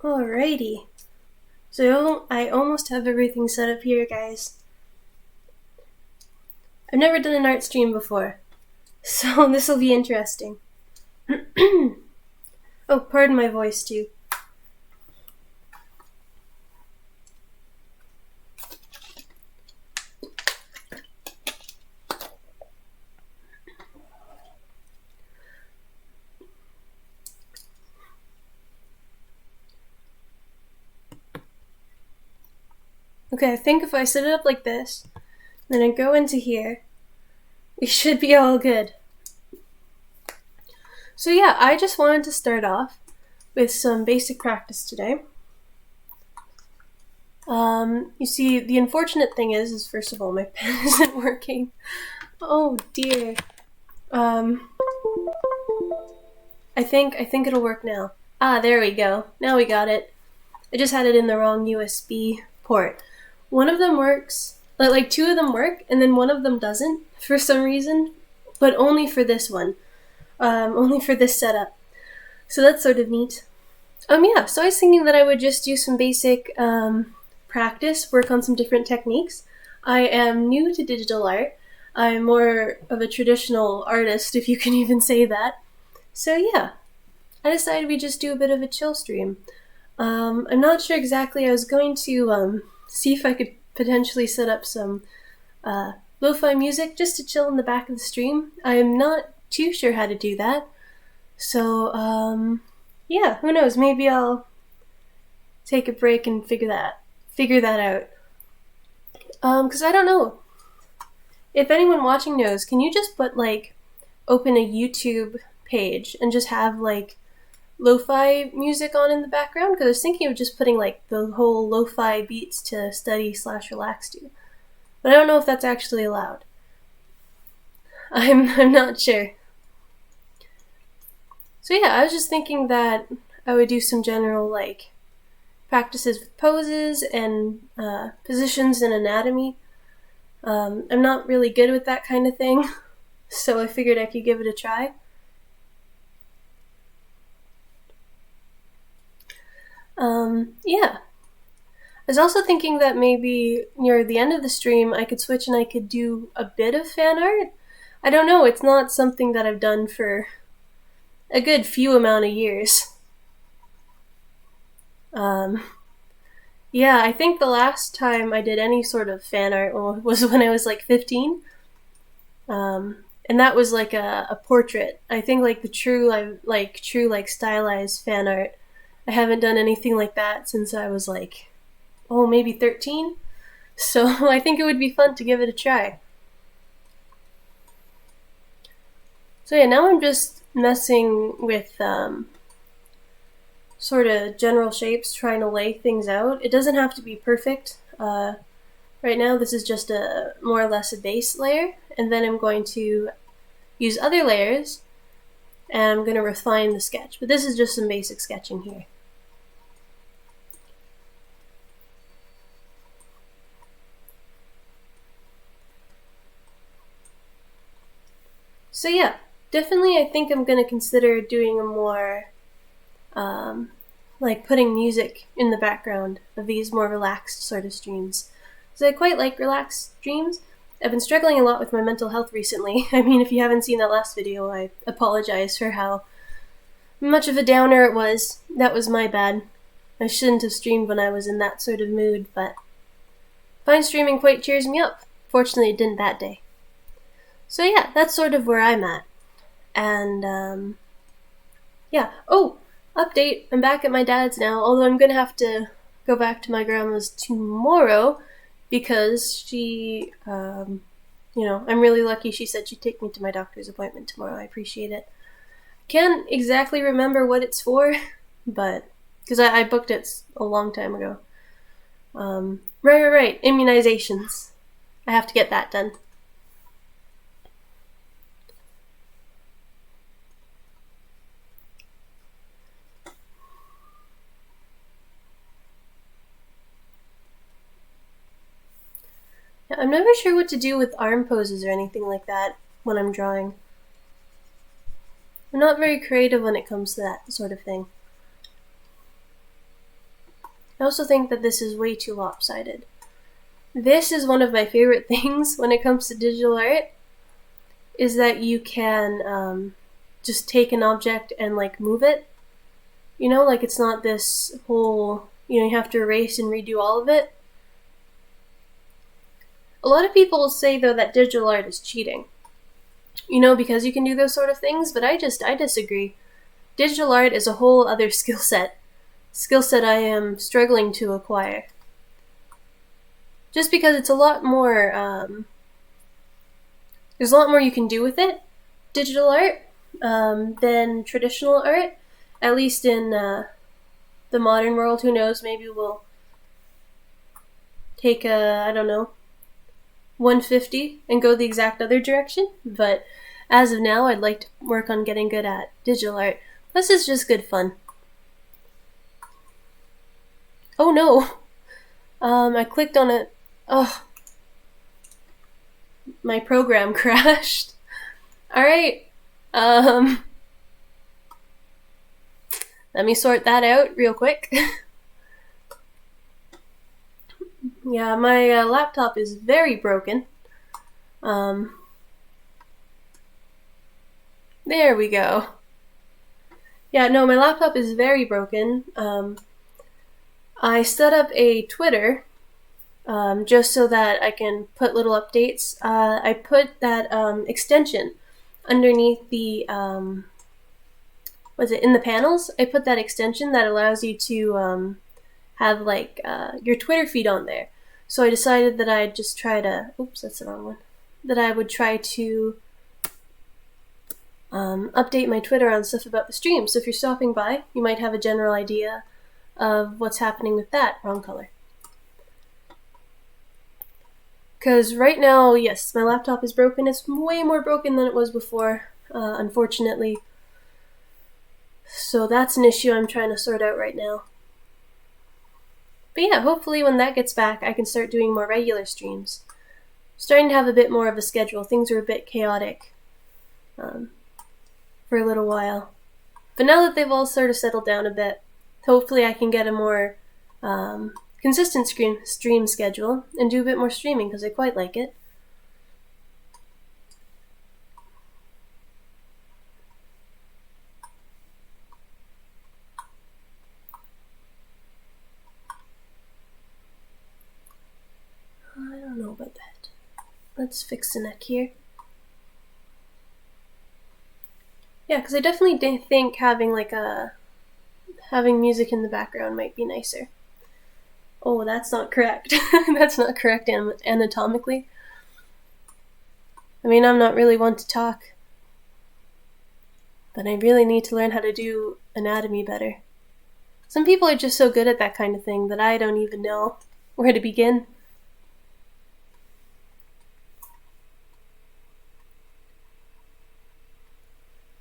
Alrighty. So I almost have everything set up here, guys. I've never done an art stream before, so this will be interesting. Oh, pardon my voice too. Okay, I think if I set it up like this, then I go into here, we should be all good. So yeah, I just wanted to start off with some basic practice today. You see, the unfortunate thing is first of all, my pen isn't working. Oh dear. I think it'll work now. Ah, there we go. Now we got it. I just had it in the wrong USB port. One of them works, like two of them work, and then one of them doesn't for some reason, but only for this one. Only for this setup. So that's sort of neat. Yeah, so I was thinking that I would just do some basic practice, work on some different techniques. I am new to digital art. I'm more of a traditional artist, if you can even say that. So yeah, I decided we just do a bit of a chill stream. I'm not sure exactly. I was going to see if I could potentially set up some lo-fi music just to chill in the back of the stream. I'm not too sure how to do that. So, yeah, who knows? Maybe I'll take a break and figure that out. Because I don't know. If anyone watching knows, can you just open a YouTube page and just have lo-fi music on in the background? Because I was thinking of just putting the whole lo-fi beats to study/relax to. But I don't know if that's actually allowed. I'm not sure. So yeah, I was just thinking that I would do some general practices with poses and positions and anatomy. I'm not really good with that kind of thing, so I figured I could give it a try. Yeah. I was also thinking that maybe near the end of the stream I could switch and I could do a bit of fan art. I don't know, it's not something that I've done for a good few amount of years. Yeah, I think the last time I did any sort of fan art was when I was 15. And that was a portrait. I think the true stylized fan art. I haven't done anything like that since I was maybe 13. So I think it would be fun to give it a try. So yeah, now I'm just messing with sort of general shapes, trying to lay things out. It doesn't have to be perfect. Right now this is just a more or less a base layer, and then I'm going to use other layers and I'm going to refine the sketch. But this is just some basic sketching here. So yeah, definitely I think I'm going to consider doing a more putting music in the background of these more relaxed sort of streams. So I quite like relaxed streams. I've been struggling a lot with my mental health recently. I mean, if you haven't seen that last video, I apologize for how much of a downer it was. That was my bad. I shouldn't have streamed when I was in that sort of mood, but I find streaming quite cheers me up. Fortunately, it didn't that day. So yeah, that's sort of where I'm at. And, yeah. Oh, update, I'm back at my dad's now, although I'm gonna have to go back to my grandma's tomorrow because she, I'm really lucky she said she'd take me to my doctor's appointment tomorrow. I appreciate it. Can't exactly remember what it's for, but, because I booked it a long time ago. Right, immunizations. I have to get that done. I'm never sure what to do with arm poses or anything like that when I'm drawing. I'm not very creative when it comes to that sort of thing. I also think that this is way too lopsided. This is one of my favorite things when it comes to digital art, is that you can just take an object and like move it. You know, like it's not this whole, you have to erase and redo all of it. A lot of people say though that digital art is cheating. Because you can do those sort of things, but I disagree. Digital art is a whole other skill set I am struggling to acquire. Just because it's a lot more, there's a lot more you can do with it, digital art, than traditional art. At least in the modern world. Who knows, maybe we'll take 150 and go the exact other direction. But as of now, I'd like to work on getting good at digital art. This is just good fun. Oh no! I clicked on it. Oh. My program crashed. Alright. Let me sort that out real quick. Yeah, my laptop is very broken. There we go. Yeah, no, my laptop is very broken. I set up a Twitter just so that I can put little updates. I put that extension underneath the, in the panels? I put that extension that allows you to have like your Twitter feed on there. So I decided that I'd just try to, oops, that's the wrong one, that I would try to update my Twitter on stuff about the stream. So if you're stopping by, you might have a general idea of what's happening with that. Wrong color. Because right now, yes, my laptop is broken. It's way more broken than it was before, unfortunately. So that's an issue I'm trying to sort out right now. But yeah, hopefully when that gets back, I can start doing more regular streams. Starting to have a bit more of a schedule. Things are a bit chaotic for a little while. But now that they've all sort of settled down a bit, hopefully I can get a more consistent stream schedule and do a bit more streaming because I quite like it. I don't know about that. Let's fix the neck here. Yeah, because I definitely think having music in the background might be nicer. Oh, that's not correct. That's not correct anatomically. I mean, I'm not really one to talk, but I really need to learn how to do anatomy better. Some people are just so good at that kind of thing that I don't even know where to begin.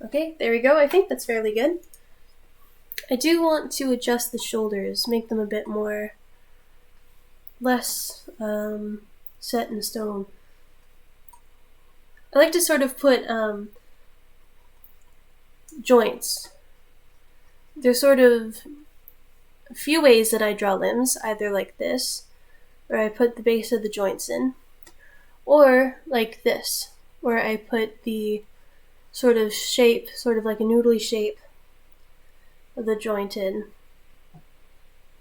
Okay, there we go. I think that's fairly good. I do want to adjust the shoulders, make them a bit more less set in stone. I like to sort of put joints. There's sort of a few ways that I draw limbs, either like this, where I put the base of the joints in, or like this, where I put the sort of shape, sort of like a noodly shape of the joint in,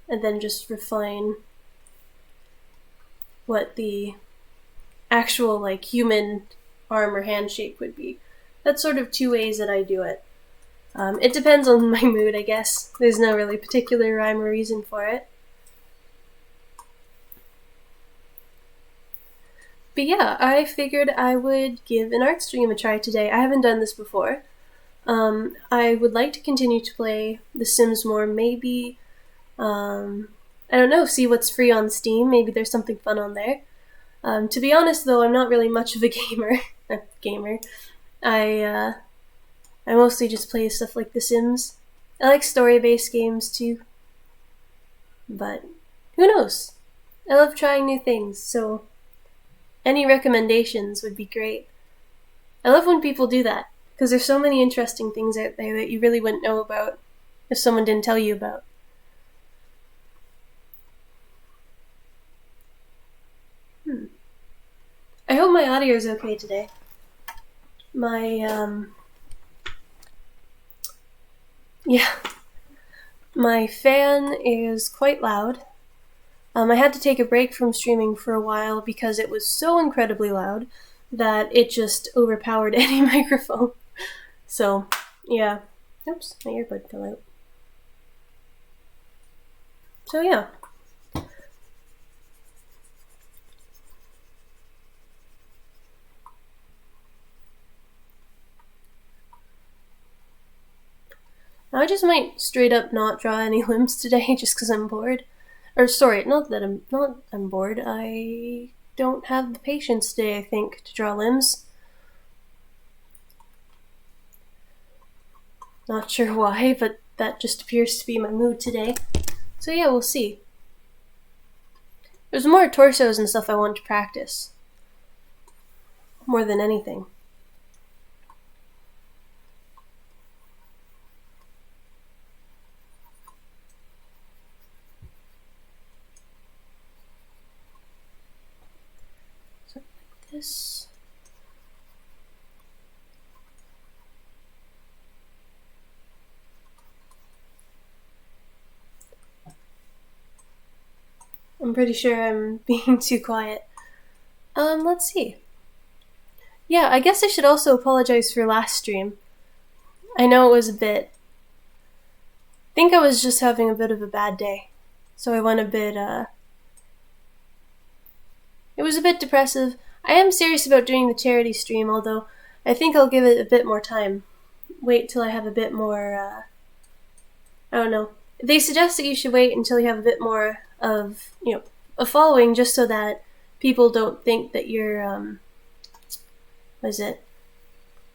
and then just refine what the actual like human arm or hand shape would be. That's sort of two ways that I do it. It depends on my mood, I guess. There's no really particular rhyme or reason for it. But yeah, I figured I would give an art stream a try today. I haven't done this before. I would like to continue to play The Sims more. Maybe, I don't know, see what's free on Steam. Maybe there's something fun on there. To be honest, though, I'm not really much of a gamer. I mostly just play stuff like The Sims. I like story-based games, too. But who knows? I love trying new things, so any recommendations would be great. I love when people do that, because there's so many interesting things out there that you really wouldn't know about if someone didn't tell you about. I hope my audio is okay today. My fan is quite loud. I had to take a break from streaming for a while because it was so incredibly loud that it just overpowered any microphone. So, yeah. Oops, my earbud fell out. So, yeah. I just might straight up not draw any limbs today just because I'm bored. Or sorry, not that I'm bored. I don't have the patience today, I think, to draw limbs. Not sure why, but that just appears to be my mood today. So yeah, we'll see. There's more torsos and stuff I want to practice. More than anything. So like this. I'm pretty sure I'm being too quiet. Let's see. Yeah, I guess I should also apologize for last stream. I know it was a bit... I think I was just having a bit of a bad day. So I went a bit, It was a bit depressive. I am serious about doing the charity stream, although I think I'll give it a bit more time. Wait till I have a bit more, I don't know. They suggest that you should wait until you have a bit more of, a following, just so that people don't think that you're,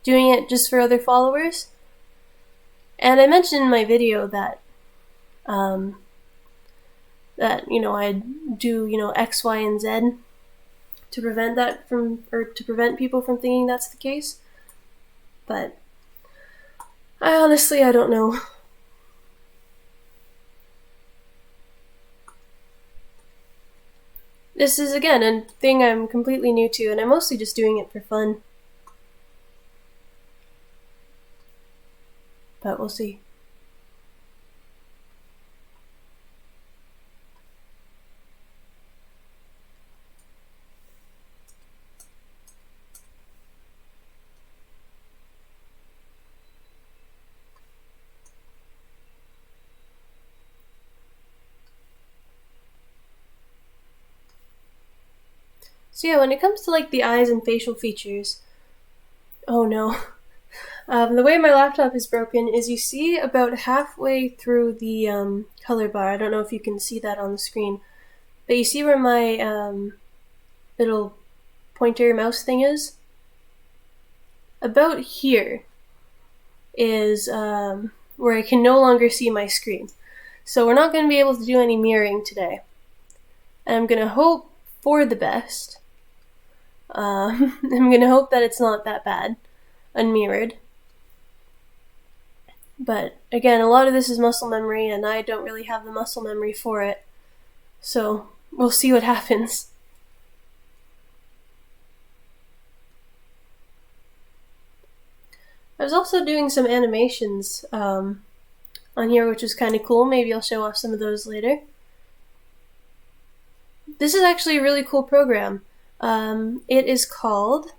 doing it just for other followers. And I mentioned in my video that, I do, X, Y, and Z to prevent that to prevent people from thinking that's the case. But I don't know. This is, again, a thing I'm completely new to, and I'm mostly just doing it for fun. But we'll see. So yeah, when it comes to like the eyes and facial features, oh no. The way my laptop is broken is you see about halfway through the color bar. I don't know if you can see that on the screen, but you see where my little pointer mouse thing is? About here is where I can no longer see my screen. So we're not going to be able to do any mirroring today. And I'm going to hope for the best. I'm going to hope that it's not that bad, unmirrored. But again, a lot of this is muscle memory, and I don't really have the muscle memory for it. So we'll see what happens. I was also doing some animations on here, which was kind of cool. Maybe I'll show off some of those later. This is actually a really cool program. It is called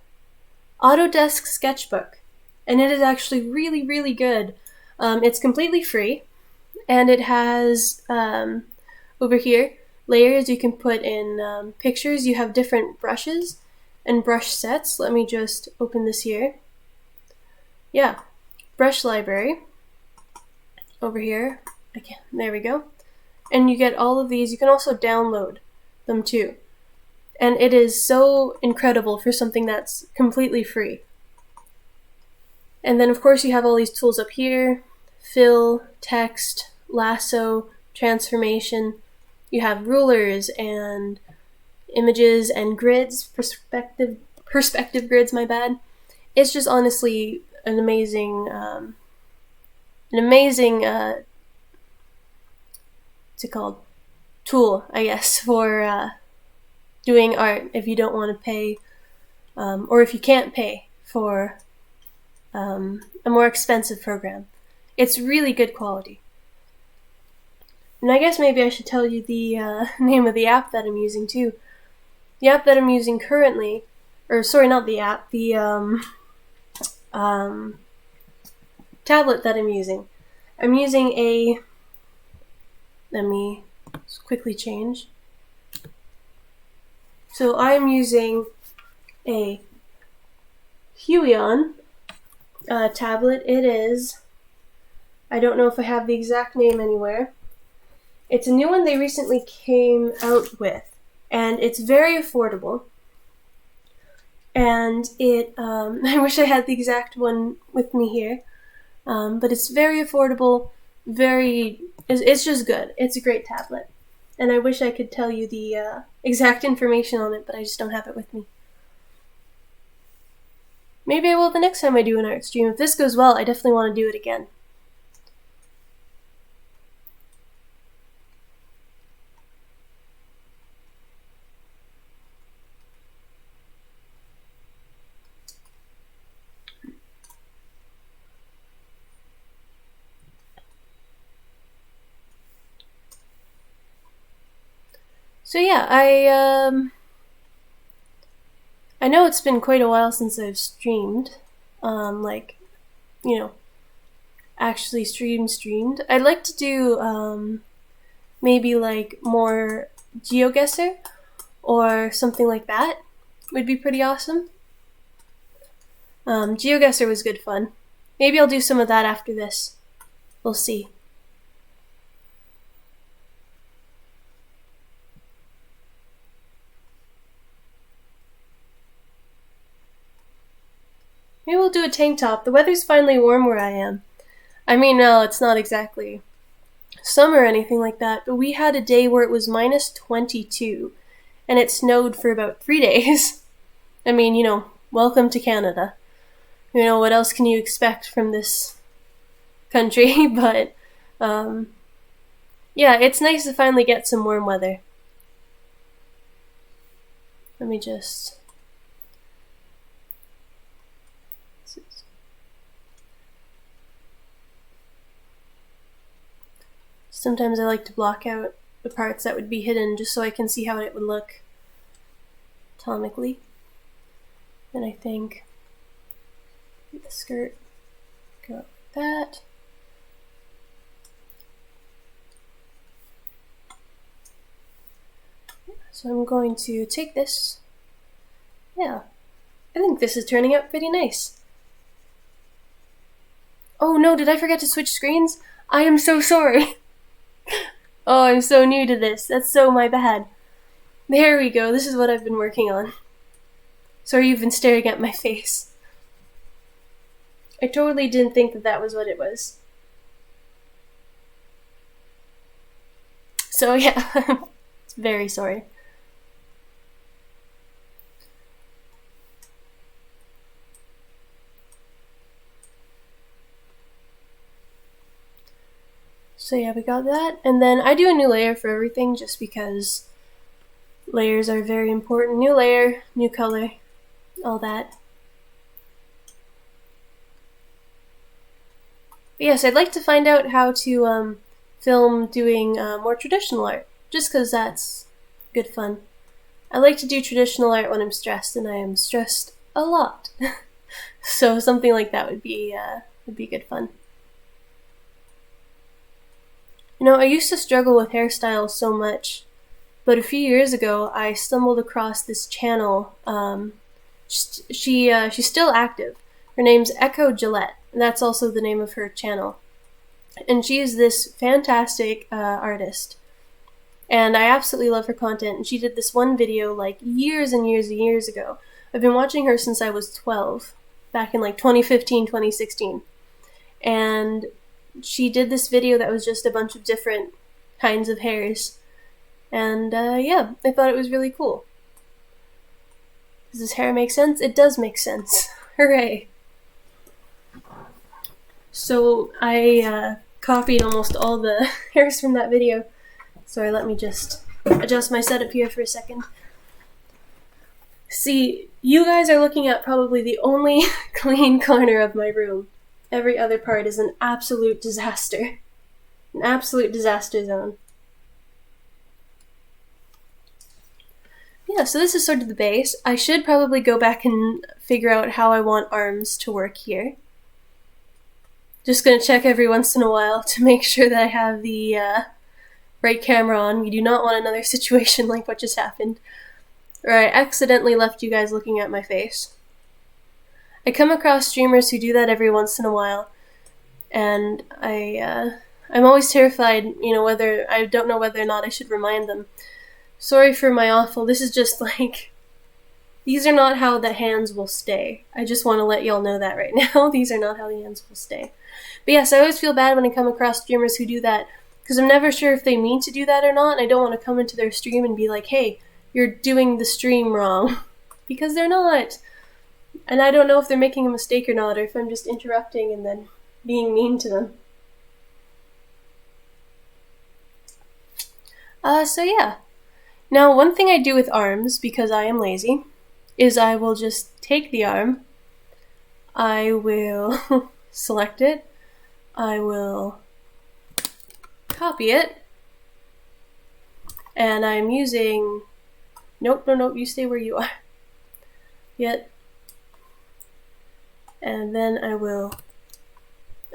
Autodesk Sketchbook, and it is actually really, really good. It's completely free, and it has, over here, layers you can put in pictures. You have different brushes and brush sets. Let me just open this here. Yeah, brush library. Over here. Okay, there we go. And you get all of these. You can also download them too. And it is so incredible for something that's completely free. And then of course you have all these tools up here. Fill, text, lasso, transformation. You have rulers and images and grids, perspective grids, my bad. It's just honestly an amazing, what's it called? Tool, I guess, for doing art if you don't want to pay or if you can't pay for a more expensive program. It's really good quality. And I guess maybe I should tell you the name of the app that I'm using too. The app that I'm using currently, or sorry, not the app, the tablet that I'm using. I'm using a, let me quickly change. So I'm using a Huion tablet. It is, I don't know if I have the exact name anywhere. It's a new one they recently came out with, and it's very affordable. And it, I wish I had the exact one with me here, but it's very affordable, it's just good. It's a great tablet. And I wish I could tell you the exact information on it, but I just don't have it with me. Maybe I will the next time I do an art stream. If this goes well, I definitely want to do it again. So yeah, I know it's been quite a while since I've streamed, like, you know, actually streamed. I'd like to do maybe like more GeoGuessr or something like that. Would be pretty awesome. GeoGuessr was good fun. Maybe I'll do some of that after this. We'll see. Maybe we'll do a tank top. The weather's finally warm where I am. I mean, no, it's not exactly summer or anything like that, but we had a day where it was minus 22, and it snowed for about 3 days. I mean, you know, welcome to Canada. You know, what else can you expect from this country? But, yeah, it's nice to finally get some warm weather. Let me just... Sometimes I like to block out the parts that would be hidden just so I can see how it would look atomically. And I think the skirt go like that. So I'm going to take this. Yeah, I think this is turning out pretty nice. Oh no, did I forget to switch screens? I am so sorry. Oh, I'm so new to this. That's so my bad. There we go. This is what I've been working on. Sorry you've been staring at my face. I totally didn't think that that was what it was. So yeah, very sorry. So yeah, we got that. And then I do a new layer for everything just because layers are very important. New layer, new color, all that. But yes, I'd like to find out how to film doing more traditional art, just because that's good fun. I like to do traditional art when I'm stressed, and I am stressed a lot. So something like that would be good fun. You know, I used to struggle with hairstyles so much, but a few years ago I stumbled across this channel. She's still active. Her name's Echo Gillette, and that's also the name of her channel. And she is this fantastic artist, and I absolutely love her content. And she did this one video like years and years and years ago. I've been watching her since I was 12, back in like 2015, 2016. And she did this video that was just a bunch of different kinds of hairs. And yeah, I thought it was really cool. Does this hair make sense? It does make sense. Hooray! So I copied almost all the hairs from that video. Sorry, let me just adjust my setup here for a second. See, you guys are looking at probably the only clean corner of my room. Every other part is an absolute disaster. An absolute disaster zone. Yeah, so this is sort of the base. I should probably go back and figure out how I want arms to work here. Just gonna check every once in a while to make sure that I have the right camera on. We do not want another situation like what just happened, or I accidentally left you guys looking at my face. I come across streamers who do that every once in a while, and I'm always terrified, whether I don't know whether or not I should remind them. Sorry for my awful. This is just like, these are not how the hands will stay. I just want to let y'all know that right now. These are not how the hands will stay. But yes, I always feel bad when I come across streamers who do that, because I'm never sure if they mean to do that or not, and I don't want to come into their stream and be like, hey, you're doing the stream wrong. Because they're not. And I don't know if they're making a mistake or not, or if I'm just interrupting and then being mean to them. So yeah. Now, one thing I do with arms, because I am lazy, is I will just take the arm, I will select it, I will copy it, and I'm using... Nope, you stay where you are. Yet. And then I will...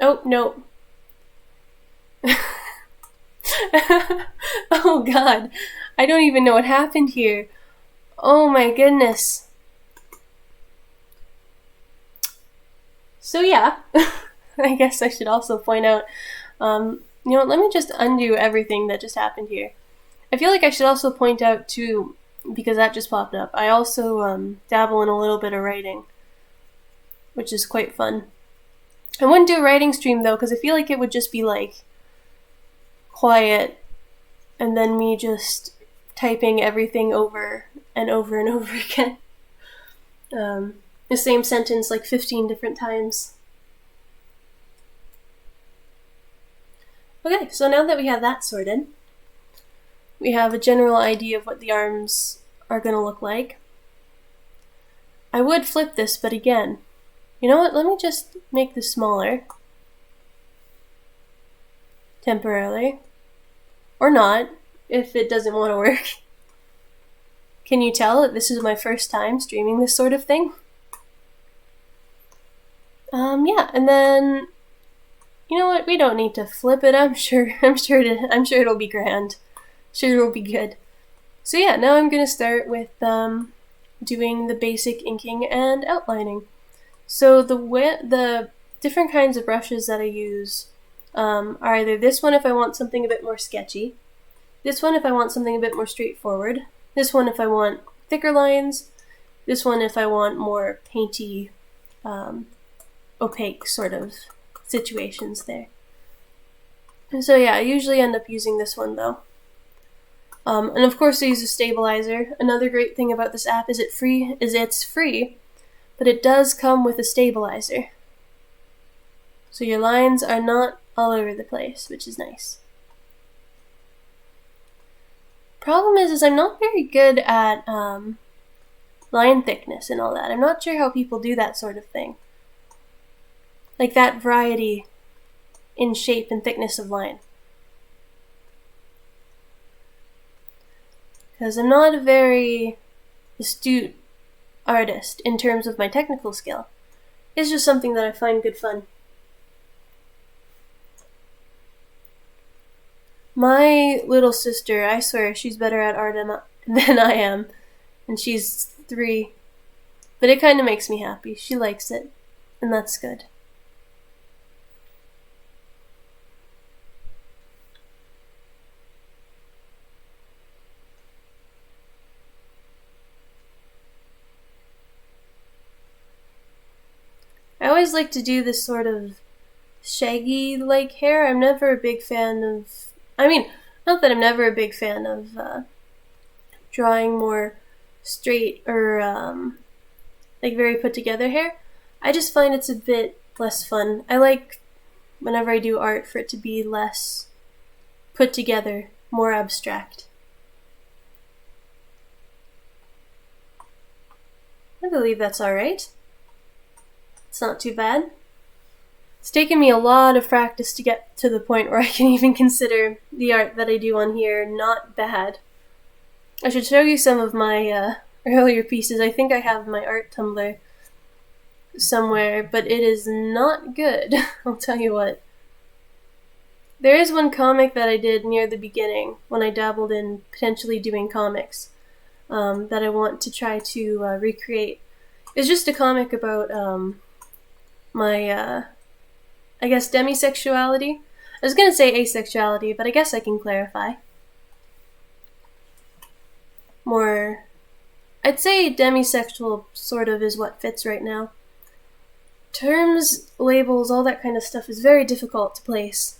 Oh, no. Oh god. I don't even know what happened here. Oh my goodness. So yeah, I guess I should also point out, let me just undo everything that just happened here. I feel like I should also point out too, because that just popped up, I also dabble in a little bit of writing, which is quite fun. I wouldn't do a writing stream though, because I feel like it would just be like quiet, and then me just typing everything over and over and over again. The same sentence like 15 different times. Okay, so now that we have that sorted, we have a general idea of what the arms are going to look like. I would flip this, but again, you know what? Let me just make this smaller. Temporarily. Or not, if it doesn't want to work. Can you tell that this is my first time streaming this sort of thing? Yeah, and then, you know what? We don't need to flip it. I'm sure it'll be grand. Sure it'll be good. So yeah, now I'm gonna start with doing the basic inking and outlining. So the different kinds of brushes that I use are either this one if I want something a bit more sketchy, this one if I want something a bit more straightforward, this one if I want thicker lines, this one if I want more painty, opaque sort of situations there. And so yeah, I usually end up using this one though. And of course I use a stabilizer. Another great thing about this app is it's free, but it does come with a stabilizer. So your lines are not all over the place, which is nice. Problem is I'm not very good at line thickness and all that. I'm not sure how people do that sort of thing. Like that variety in shape and thickness of line. Because I'm not a very astute artist in terms of my technical skill. It's just something that I find good fun. My little sister, I swear, she's better at art than I am. And she's 3. But it kind of makes me happy. She likes it. And that's good. I always like to do this sort of shaggy-like hair. I'm never a big fan of... not that I'm never a big fan of drawing more straight or like very put-together hair. I just find it's a bit less fun. I like, whenever I do art, for it to be less put together, more abstract. believe that's alright. It's not too bad. It's taken me a lot of practice to get to the point where I can even consider the art that I do on here not bad. I should show you some of my earlier pieces. I think I have my art Tumblr somewhere, but it is not good. I'll tell you what. There is one comic that I did near the beginning when I dabbled in potentially doing comics that I want to try to recreate. It's just a comic about my, I guess, demisexuality. I was going to say asexuality, but I guess I can clarify. More, I'd say demisexual sort of is what fits right now. Terms, labels, all that kind of stuff is very difficult to place.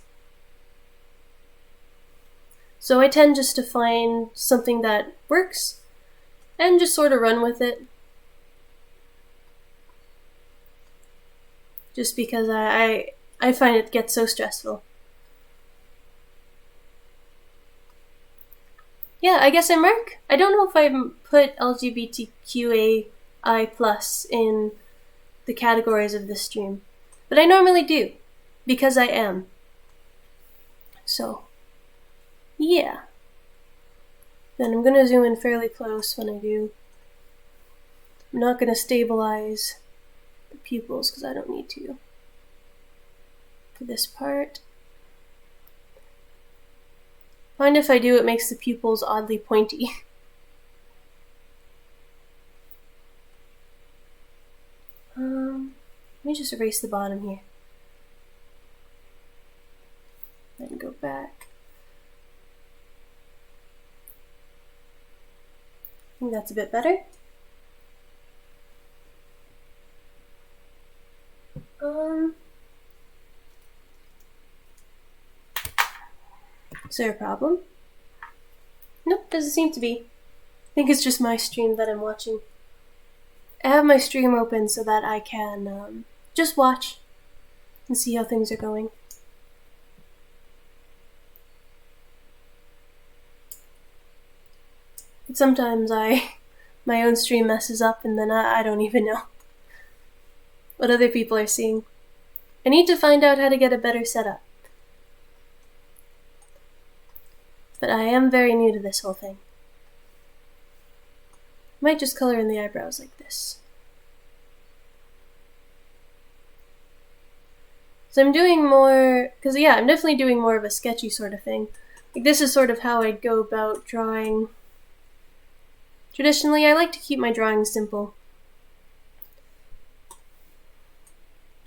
So I tend just to find something that works and just sort of run with it. Just because I find it gets so stressful. Yeah, I guess I mark. I don't know if I put LGBTQAI+ in the categories of this stream, but I normally do, because I am. So, yeah. Then I'm going to zoom in fairly close when I do. I'm not going to stabilize the pupils because I don't need to for this part. Find if I do, it makes the pupils oddly pointy. Let me just erase the bottom here. Then go back. I think that's a bit better. Is there a problem? Nope, doesn't seem to be. I think it's just my stream that I'm watching. I have my stream open so that I can just watch and see how things are going. But sometimes my own stream messes up and then I don't even know what other people are seeing. I need to find out how to get a better setup. But I am very new to this whole thing. Might just color in the eyebrows like this. So I'm doing more, because yeah, I'm definitely doing more of a sketchy sort of thing. Like this is sort of how I'd go about drawing. Traditionally, I like to keep my drawings simple.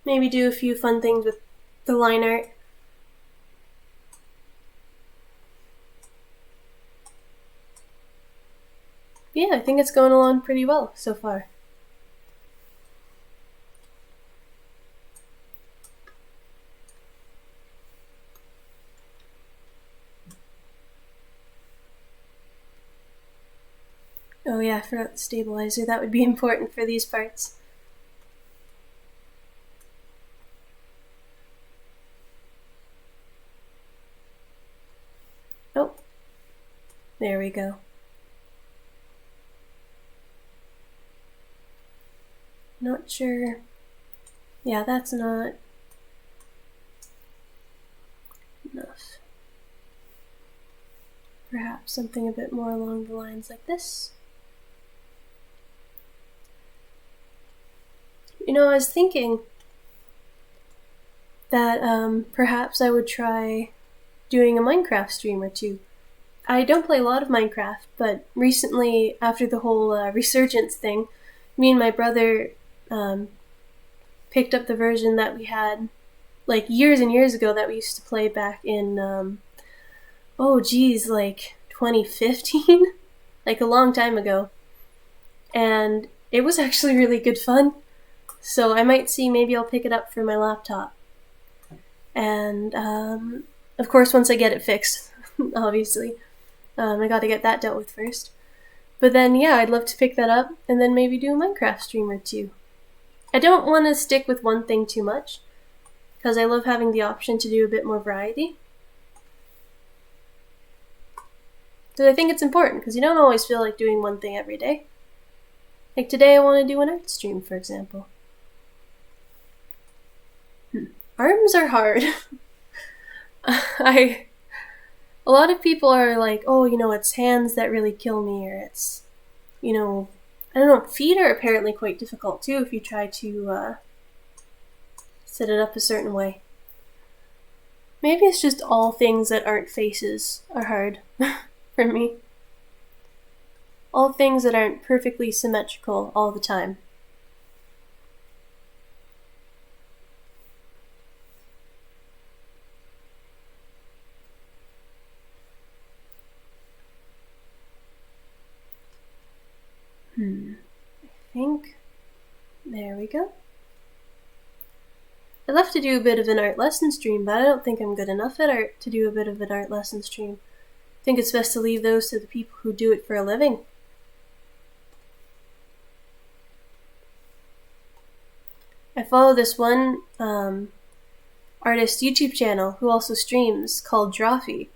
Maybe do a few fun things with the line art. Yeah, I think it's going along pretty well so far. Oh yeah, I forgot the stabilizer. That would be important for these parts. Oh, there we go. Not sure. Yeah, that's not enough. Perhaps something a bit more along the lines like this. You know, I was thinking that perhaps I would try doing a Minecraft stream or two. I don't play a lot of Minecraft, but recently, after the whole resurgence thing, me and my brother picked up the version that we had like years and years ago that we used to play back in, like 2015? Like a long time ago. And it was actually really good fun. So I might see, maybe I'll pick it up for my laptop. And, of course, once I get it fixed, obviously. I gotta get that dealt with first. But then, yeah, I'd love to pick that up and then maybe do a Minecraft stream or two. I don't want to stick with one thing too much, because I love having the option to do a bit more variety. So I think it's important, because you don't always feel like doing one thing every day. Like today I want to do an art stream, for example. Arms are hard. A lot of people are like, oh, it's hands that really kill me, or it's, I don't know, feet are apparently quite difficult too if you try to set it up a certain way. Maybe it's just all things that aren't faces are hard for me. All things that aren't perfectly symmetrical all the time. I think, there we go. I'd love to do a bit of an art lesson stream, but I don't think I'm good enough at art to do a bit of an art lesson stream. I think it's best to leave those to the people who do it for a living. I follow this one artist YouTube channel who also streams called Drawfee,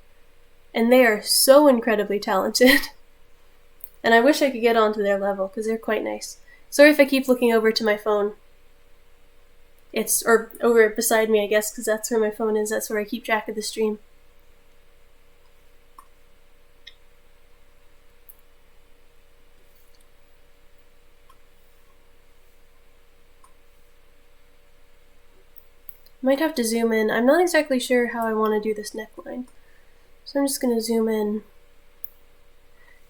and they are so incredibly talented. And I wish I could get onto their level because they're quite nice. Sorry if I keep looking over to my phone. Or over beside me, I guess, because that's where my phone is. That's where I keep track of the stream. Might have to zoom in. I'm not exactly sure how I want to do this neckline. So I'm just going to zoom in,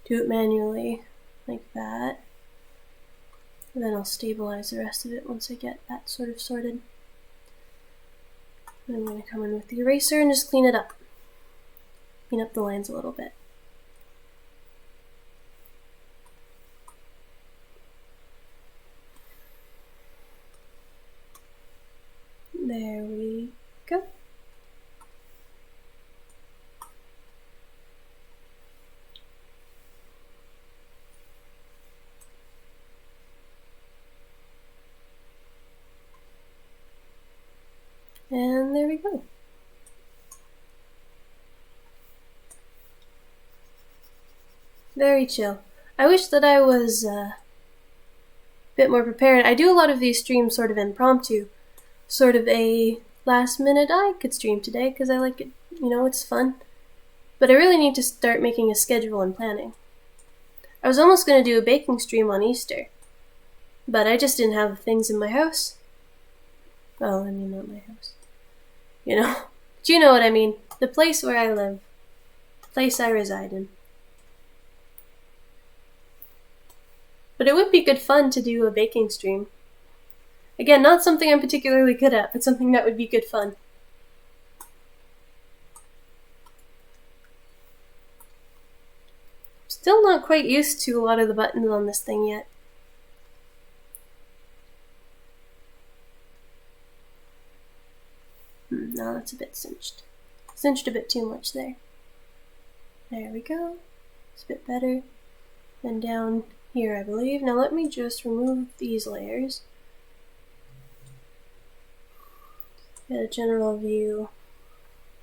do it manually, like that. And then I'll stabilize the rest of it once I get that sort of sorted. And I'm going to come in with the eraser and just clean it up. Clean up the lines a little bit. There we go. And there we go. Very chill. I wish that I was a bit more prepared. I do a lot of these streams sort of impromptu. Sort of a last minute, I could stream today because I like it, it's fun. But I really need to start making a schedule and planning. I was almost going to do a baking stream on Easter, but I just didn't have the things in my house. Well, I mean, not my house. But you know what I mean. The place where I live. The place I reside in. But it would be good fun to do a baking stream. Again, not something I'm particularly good at, but something that would be good fun. Still not quite used to a lot of the buttons on this thing yet. No, that's a bit cinched. Cinched a bit too much there. There we go. It's a bit better. Then down here, I believe. Now let me just remove these layers. Get a general view.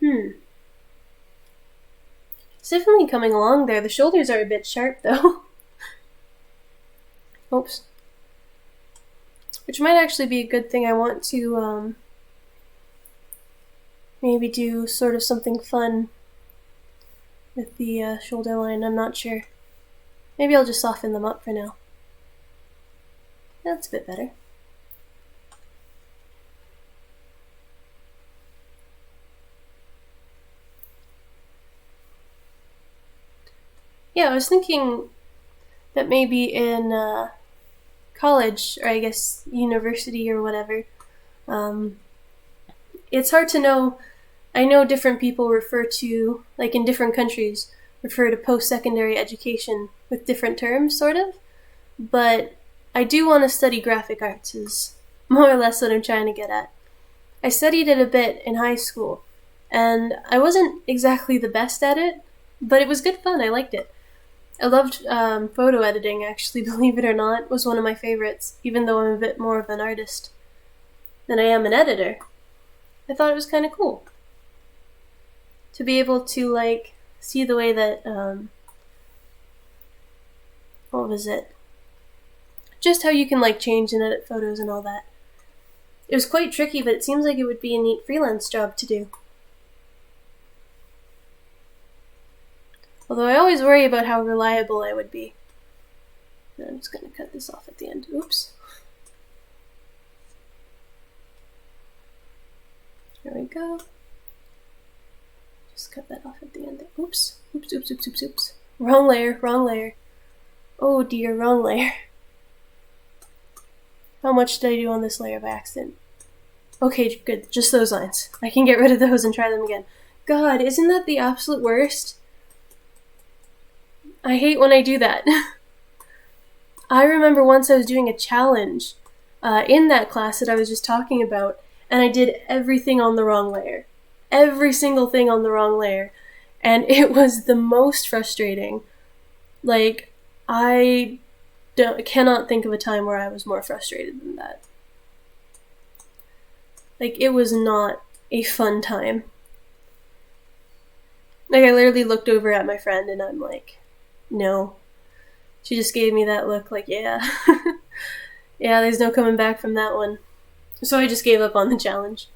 It's definitely coming along there. The shoulders are a bit sharp though. Oops. Which might actually be a good thing. I want to maybe do sort of something fun with the shoulder line. I'm not sure. Maybe I'll just soften them up for now. That's a bit better. Yeah, I was thinking that maybe in college, or I guess university or whatever, it's hard to know. I know different people refer to, like in different countries, refer to post-secondary education with different terms, sort of. But I do want to study graphic arts, is more or less what I'm trying to get at. I studied it a bit in high school, and I wasn't exactly the best at it, but it was good fun. I liked it. I loved photo editing, actually, believe it or not. It was one of my favorites, even though I'm a bit more of an artist than I am an editor. I thought it was kind of cool to be able to, like, see the way that, just how you can like change and edit photos and all that. It was quite tricky, but it seems like it would be a neat freelance job to do. Although I always worry about how reliable I would be. I'm just going to cut this off at the end. Oops. There we go. Just cut that off at the end there. Oops. Oops, oops, oops, oops, oops. Wrong layer, wrong layer. Oh dear, wrong layer. How much did I do on this layer by accident? Okay, good. Just those lines. I can get rid of those and try them again. God, isn't that the absolute worst? I hate when I do that. I remember once I was doing a challenge in that class that I was just talking about, and I did everything on the wrong layer. Every single thing on the wrong layer. And it was the most frustrating. Like, I cannot think of a time where I was more frustrated than that. Like, it was not a fun time. Like, I literally looked over at my friend and I'm like, no. She just gave me that look like, yeah. Yeah, there's no coming back from that one. So I just gave up on the challenge.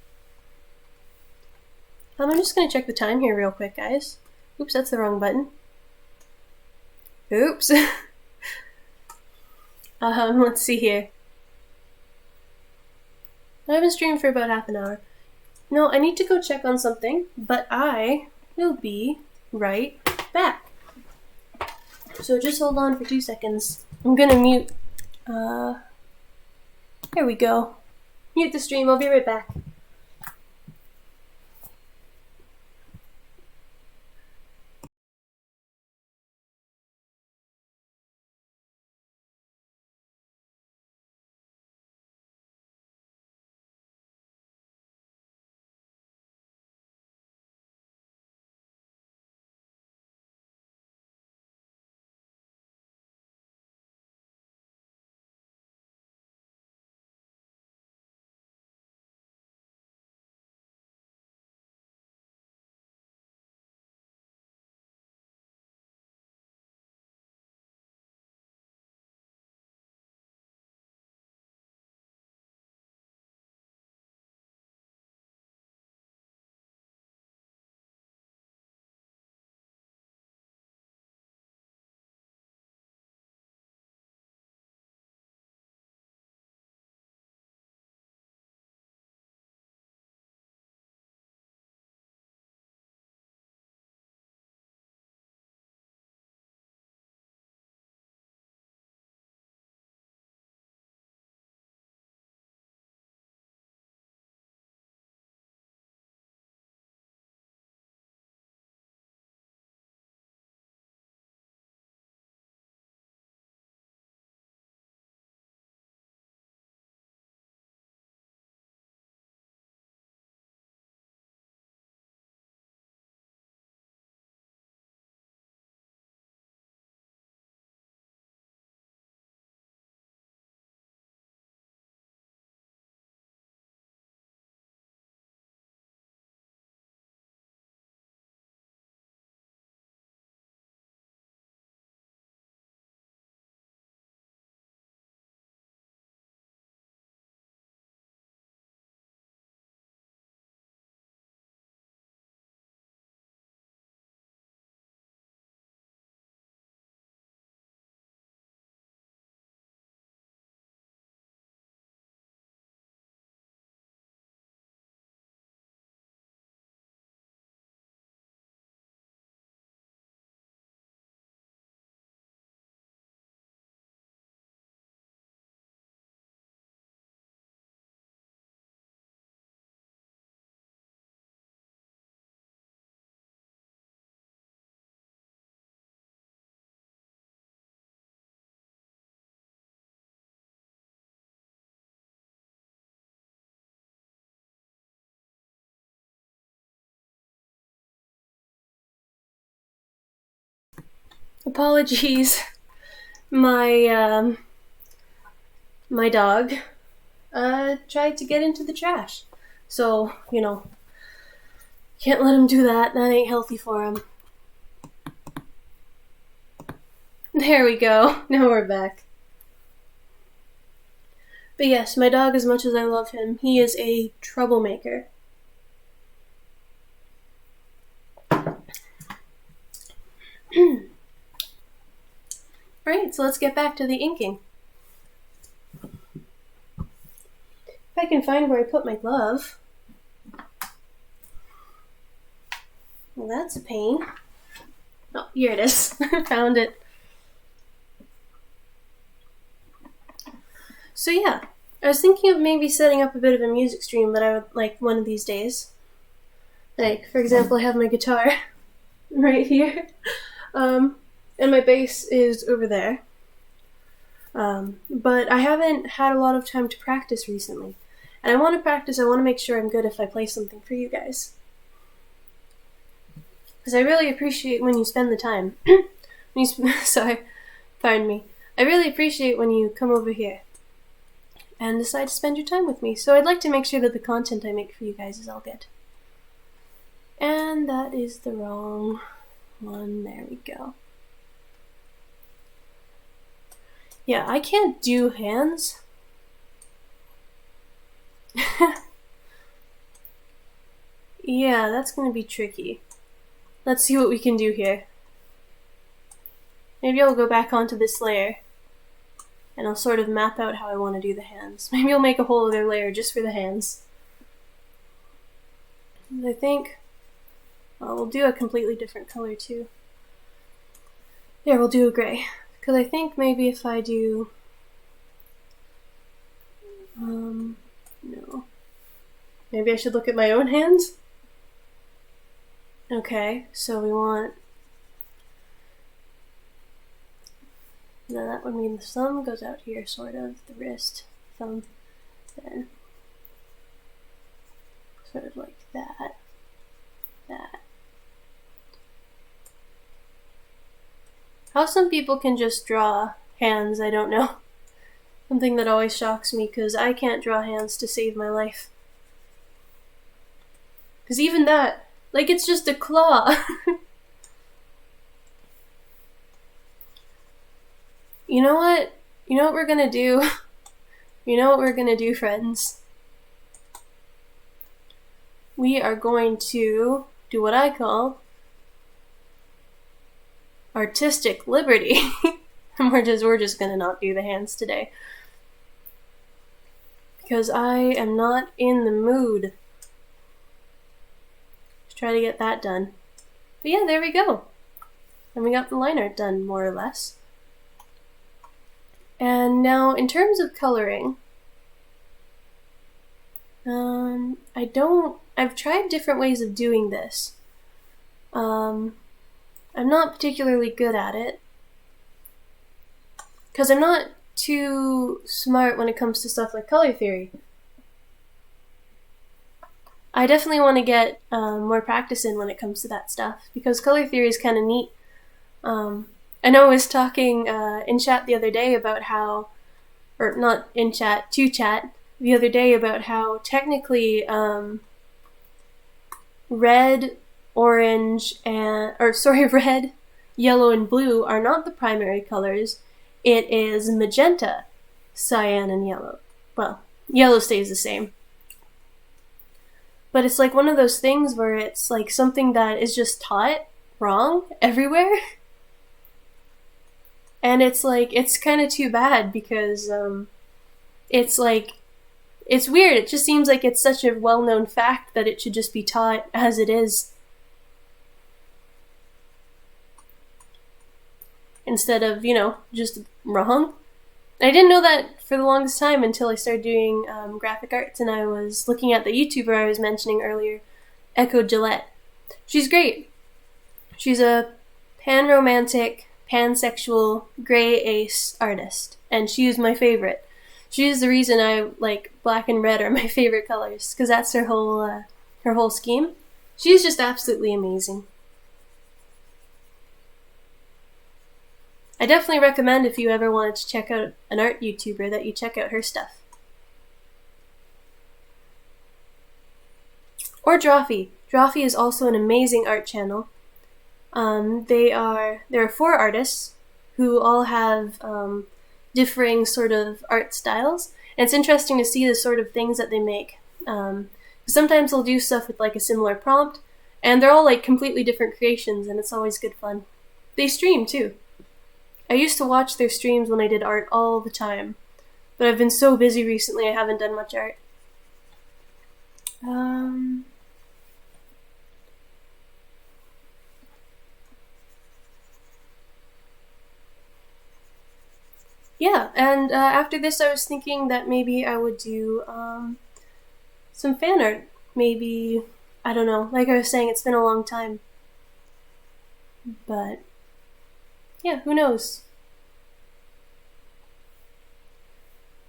I'm just going to check the time here real quick, guys. Oops, that's the wrong button. Oops. Let's see here. I haven't streamed for about half an hour. No, I need to go check on something, but I will be right back. So just hold on for 2 seconds. I'm gonna mute. There we go. Mute the stream. I'll be right back. Apologies. My dog tried to get into the trash. So, you know, can't let him do that. That ain't healthy for him. There we go. Now we're back. But yes, my dog, as much as I love him, he is a troublemaker. Alright, so let's get back to the inking. If I can find where I put my glove. Well, that's a pain. Oh, here it is. Found it. So yeah, I was thinking of maybe setting up a bit of a music stream that I would like one of these days. Like, for example, I have my guitar right here, and my bass is over there. But I haven't had a lot of time to practice recently. And I want to practice, I want to make sure I'm good if I play something for you guys. Because I really appreciate when you spend the time. Sorry, pardon me. I really appreciate when you come over here and decide to spend your time with me. So I'd like to make sure that the content I make for you guys is all good. And that is the wrong one. There we go. Yeah, I can't do hands. Yeah, that's gonna be tricky. Let's see what we can do here. Maybe I'll go back onto this layer and I'll sort of map out how I want to do the hands. Maybe I'll make a whole other layer just for the hands. And I think we'll do a completely different color too. There, we'll do a gray. Because I think maybe if I do... no. Maybe I should look at my own hands? Okay, so we want... Now that would mean the thumb goes out here, sort of. The wrist, thumb, then sort of like that. That. How some people can just draw hands, I don't know. Something that always shocks me, because I can't draw hands to save my life. Because even that, like, it's just a claw. You know what? You know what we're gonna do? You know what we're gonna do, friends? We are going to do what I call artistic liberty. And we're just gonna not do the hands today. Because I am not in the mood. Let's try to get that done. But yeah, there we go. And we got the line art done, more or less. And now, in terms of coloring, I've tried different ways of doing this. I'm not particularly good at it, because I'm not too smart when it comes to stuff like color theory. I definitely want to get more practice in when it comes to that stuff, because color theory is kind of neat. I know I was talking in chat the other day about how, or not in chat, to chat the other day about how technically red, orange, red, yellow, and blue are not the primary colors. It is magenta, cyan, and yellow. Well, yellow stays the same. But it's like one of those things where it's like something that is just taught wrong everywhere. And it's like, it's kind of too bad because it's like, it's weird. It just seems like it's such a well-known fact that it should just be taught as it is. Instead of, just wrong. I didn't know that for the longest time until I started doing graphic arts, and I was looking at the YouTuber I was mentioning earlier, Echo Gillette. She's great. She's a pan-romantic, pansexual, gray ace artist, and she is my favorite. She is the reason I like black and red are my favorite colors, because that's her whole scheme. She's just absolutely amazing. I definitely recommend if you ever wanted to check out an art YouTuber that you check out her stuff. Or Drawfee. Drawfee is also an amazing art channel. There are 4 artists who all have differing sort of art styles. And it's interesting to see the sort of things that they make. Sometimes they'll do stuff with like a similar prompt, and they're all like completely different creations, and it's always good fun. They stream too. I used to watch their streams when I did art all the time, but I've been so busy recently I haven't done much art. Yeah, and after this I was thinking that maybe I would do some fan art. Maybe, I don't know, like I was saying, it's been a long time. But, yeah, who knows?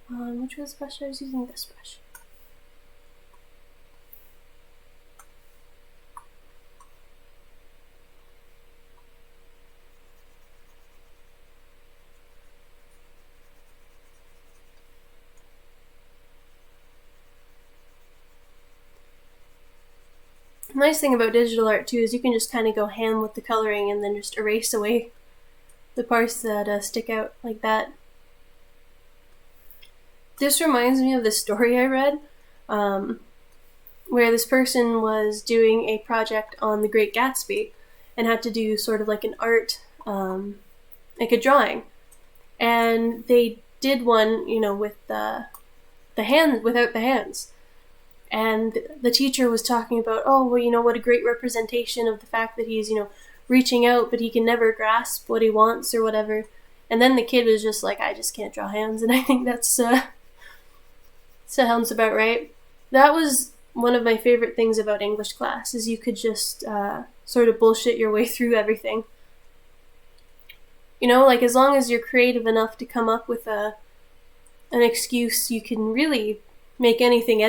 Which was the brush I was using? This brush. The nice thing about digital art too is you can just kind of go ham with the coloring and then just erase away the parts that stick out like that. This reminds me of the story I read, where this person was doing a project on the Great Gatsby and had to do sort of like an art, like a drawing. And they did one, with the hand, without the hands. And the teacher was talking about, oh, well, what a great representation of the fact that he's, reaching out, but he can never grasp what he wants or whatever. And then the kid was just like, I just can't draw hands. And I think that's sounds about right. That was one of my favorite things about English class, is you could just sort of bullshit your way through everything. Like as long as you're creative enough to come up with an excuse, you can really make anything.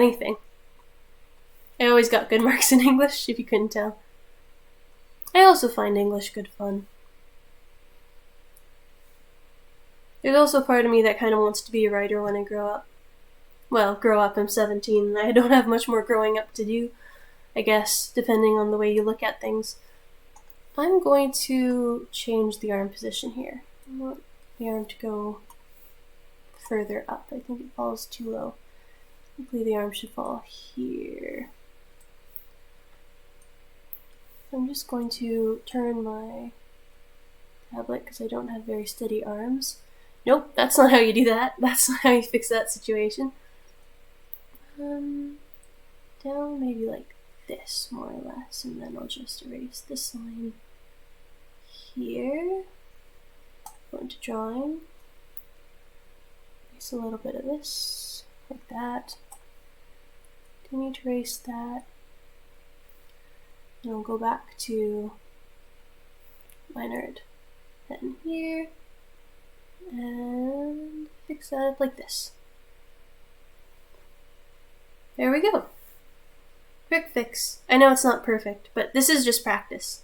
I always got good marks in English, if you couldn't tell. I also find English good fun. There's also a part of me that kind of wants to be a writer when I grow up. Well, grow up, I'm 17, and I don't have much more growing up to do, I guess, depending on the way you look at things. I'm going to change the arm position here. I want the arm to go further up. I think it falls too low. Hopefully the arm should fall here. I'm just going to turn my tablet because I don't have very steady arms. Nope, that's not how you do that. That's not how you fix that situation. Down maybe like this, more or less, and then I'll just erase this line here. Go into drawing. Erase a little bit of this, like that. Continue to erase that. And I'll go back to line art pen here and fix that up like this. There we go. Quick fix. I know it's not perfect, but this is just practice.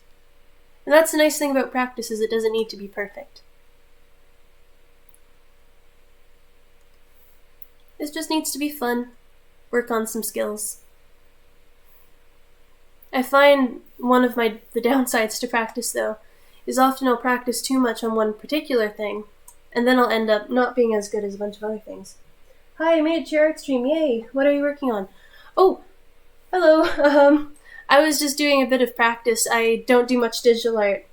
And that's the nice thing about practice, is it doesn't need to be perfect. This just needs to be fun. Work on some skills. I find one of the downsides to practice, though, is often I'll practice too much on one particular thing, and then I'll end up not being as good as a bunch of other things. Hi, I made it to your art stream, yay! What are you working on? Oh, hello, I was just doing a bit of practice. I don't do much digital art,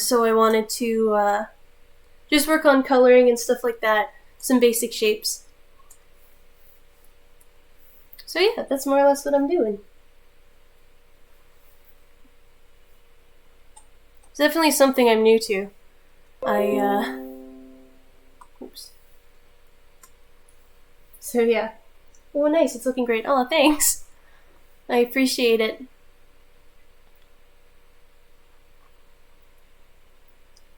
so I wanted to just work on coloring and stuff like that, some basic shapes. So yeah, that's more or less what I'm doing. It's definitely something I'm new to. Oops. So yeah. Oh, nice, it's looking great. Oh, thanks. I appreciate it.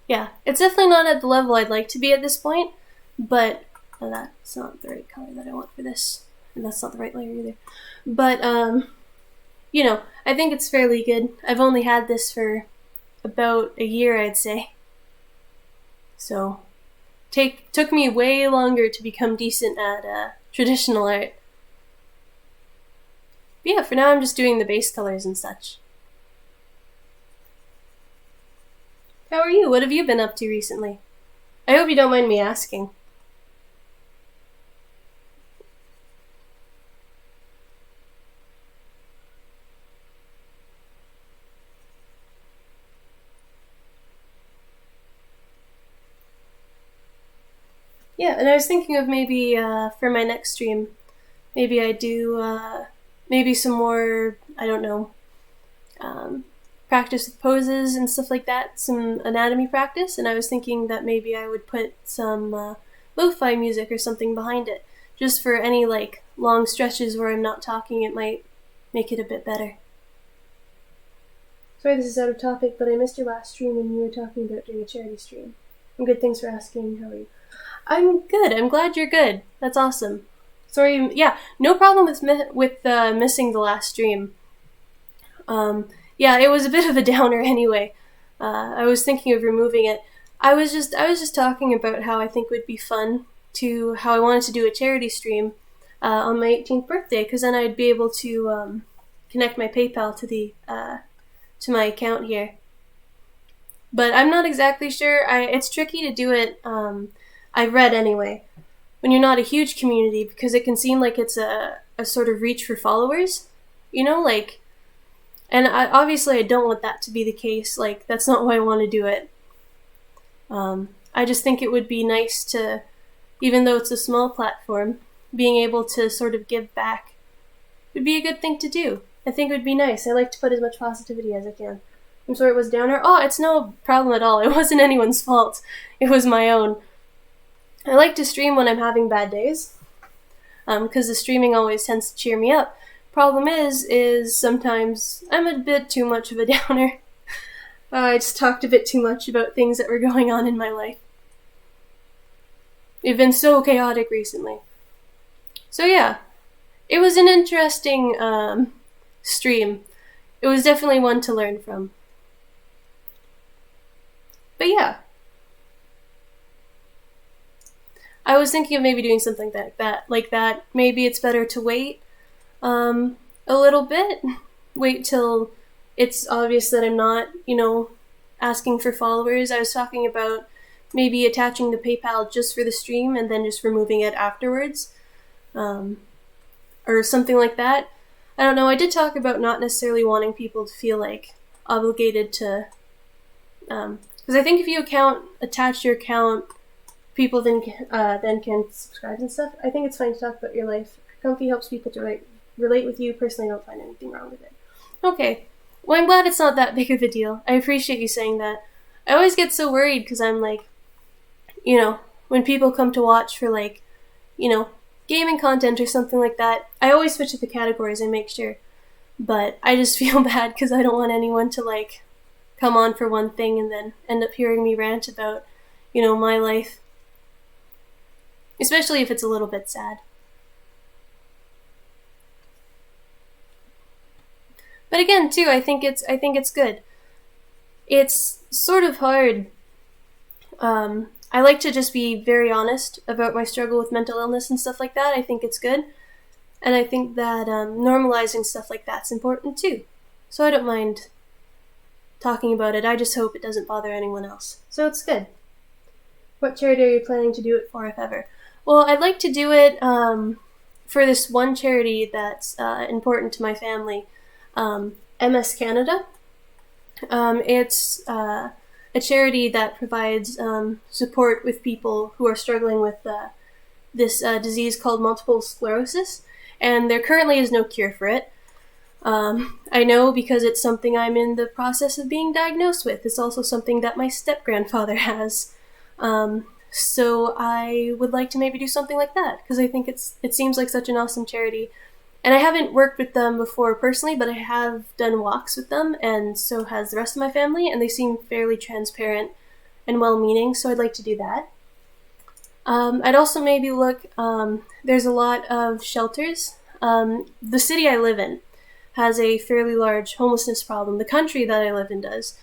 Yeah, it's definitely not at the level I'd like to be at this point, but that's not the right color that I want for this. And that's not the right layer either. But, I think it's fairly good. I've only had this for about a year, I'd say. So, took me way longer to become decent at traditional art. But yeah, for now I'm just doing the base colors and such. How are you? What have you been up to recently? I hope you don't mind me asking. Yeah, and I was thinking of maybe for my next stream, maybe I do maybe some more, I don't know, um, practice with poses and stuff like that, some anatomy practice, and I was thinking that maybe I would put some lo-fi music or something behind it, just for any like long stretches where I'm not talking. It might make it a bit better. Sorry, this is out of topic, but I missed your last stream when you were talking about doing a charity stream. I'm good, thanks for asking. How are you? I'm good. I'm glad you're good. That's awesome. Sorry, yeah, no problem with missing the last stream. Yeah, it was a bit of a downer anyway. I was thinking of removing it. I was just talking about how I think would be fun to how I wanted to do a charity stream on my 18th birthday, because then I'd be able to connect my PayPal to the to my account here. But I'm not exactly sure. It's tricky to do it. I've read anyway, when you're not a huge community, because it can seem like it's a sort of reach for followers, like, and obviously I don't want that to be the case. Like, that's not why I want to do it. I just think it would be nice to, even though it's a small platform, being able to sort of give back would be a good thing to do. I think it would be nice. I like to put as much positivity as I can. I'm sorry it was downer. Oh, it's no problem at all. It wasn't anyone's fault. It was my own. I like to stream when I'm having bad days, because the streaming always tends to cheer me up. Problem is sometimes I'm a bit too much of a downer. I just talked a bit too much about things that were going on in my life. It's been so chaotic recently. So yeah, it was an interesting stream. It was definitely one to learn from. But yeah, I was thinking of maybe doing something like that. Maybe it's better to wait a little bit. Wait till it's obvious that I'm not, asking for followers. I was talking about maybe attaching the PayPal just for the stream and then just removing it afterwards. Or something like that. I don't know. I did talk about not necessarily wanting people to feel like obligated to, because I think if you attach your account, people then can subscribe and stuff. I think it's fine to talk about your life. Comfy helps people to relate with you. Personally, I don't find anything wrong with it. Okay. Well, I'm glad it's not that big of a deal. I appreciate you saying that. I always get so worried because I'm like, when people come to watch for like, gaming content or something like that, I always switch up the categories and make sure. But I just feel bad because I don't want anyone to like come on for one thing and then end up hearing me rant about, my life. Especially if it's a little bit sad. But again, too, I think it's good. It's sort of hard. I like to just be very honest about my struggle with mental illness and stuff like that. I think it's good. And I think that normalizing stuff like that's important too. So I don't mind talking about it. I just hope it doesn't bother anyone else. So it's good. What charity are you planning to do it for, if ever? Well, I'd like to do it for this one charity that's important to my family, MS Canada. It's a charity that provides support with people who are struggling with this disease called multiple sclerosis, and there currently is no cure for it. I know because it's something I'm in the process of being diagnosed with. It's also something that my step-grandfather has. So I would like to maybe do something like that, because I think it seems like such an awesome charity. And I haven't worked with them before personally, but I have done walks with them, and so has the rest of my family, and they seem fairly transparent and well-meaning, so I'd like to do that. I'd also maybe look, there's a lot of shelters. The city I live in has a fairly large homelessness problem. The country that I live in does,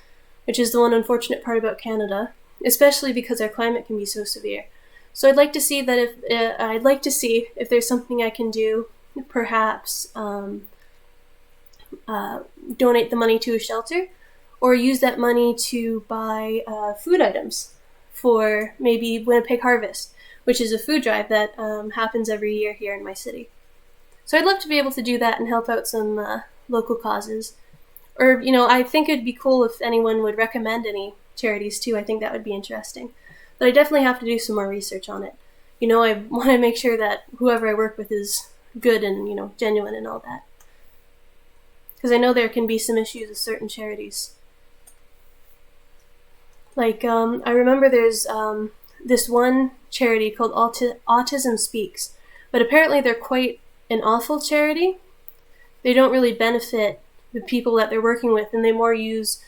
which is the one unfortunate part about Canada, especially because our climate can be so severe. So I'd like to see that if there's something I can do, perhaps donate the money to a shelter, or use that money to buy food items for maybe Winnipeg Harvest, which is a food drive that happens every year here in my city. So I'd love to be able to do that and help out some local causes. Or, I think it'd be cool if anyone would recommend any charities too. I think that would be interesting. But I definitely have to do some more research on it. I want to make sure that whoever I work with is good and, genuine and all that. Because I know there can be some issues with certain charities. Like, I remember there's this one charity called Autism Speaks. But apparently they're quite an awful charity. They don't really benefit the people that they're working with, and they more use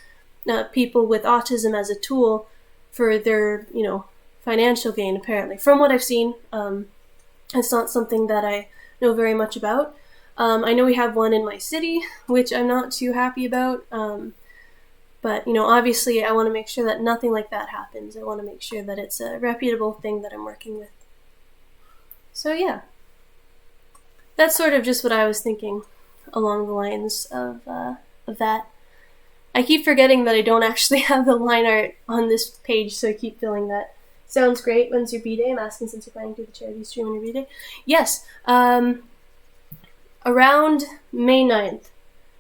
people with autism as a tool for their, financial gain, apparently. From what I've seen, it's not something that I know very much about. I know we have one in my city, which I'm not too happy about. But, obviously I want to make sure that nothing like that happens. I want to make sure that it's a reputable thing that I'm working with. So, yeah. That's sort of just what I was thinking along the lines of that. I keep forgetting that I don't actually have the line art on this page, so I keep feeling that. Sounds great. When's your B-Day? I'm asking since you're planning to do the charity stream on your B-Day. Yes. Around May 9th.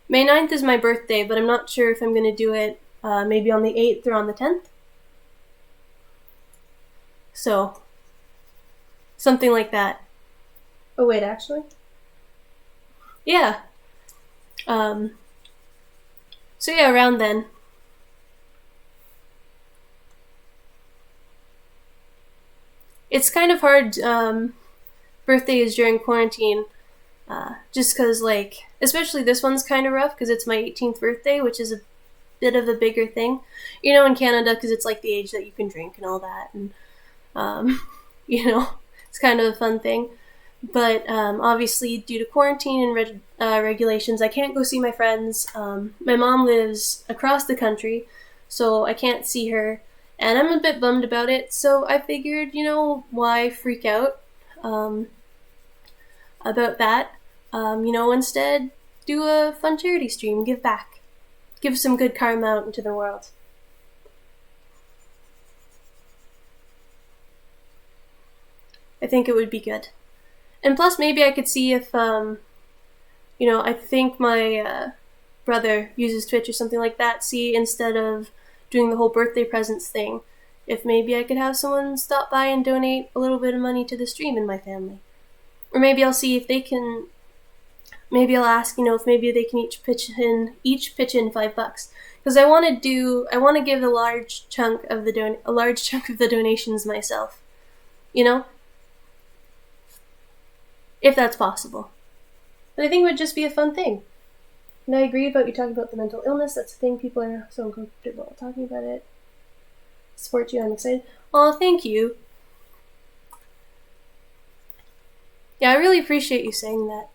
May 9th is my birthday, but I'm not sure if I'm going to do it maybe on the 8th or on the 10th. So, something like that. Oh, wait, actually? Yeah. So yeah, around then. It's kind of hard, birthdays during quarantine, just because, especially this one's kind of rough, because it's my 18th birthday, which is a bit of a bigger thing, in Canada, because it's, the age that you can drink and all that, and, it's kind of a fun thing. But obviously, due to quarantine and regulations, I can't go see my friends. My mom lives across the country, so I can't see her. And I'm a bit bummed about it, so I figured, why freak out about that? Instead, do a fun charity stream, give back. Give some good karma out into the world. I think it would be good. And plus, maybe I could see if, I think my brother uses Twitch or something like that. See, instead of doing the whole birthday presents thing, if maybe I could have someone stop by and donate a little bit of money to the stream in my family. Or maybe I'll see if they can, maybe I'll ask, if maybe they can each pitch in $5. Because I want to give a large chunk of the donations myself. If that's possible. But I think it would just be a fun thing. And I agree about you talking about the mental illness. That's the thing. People are so uncomfortable talking about it. Support you. I'm excited. Aw, thank you. Yeah, I really appreciate you saying that.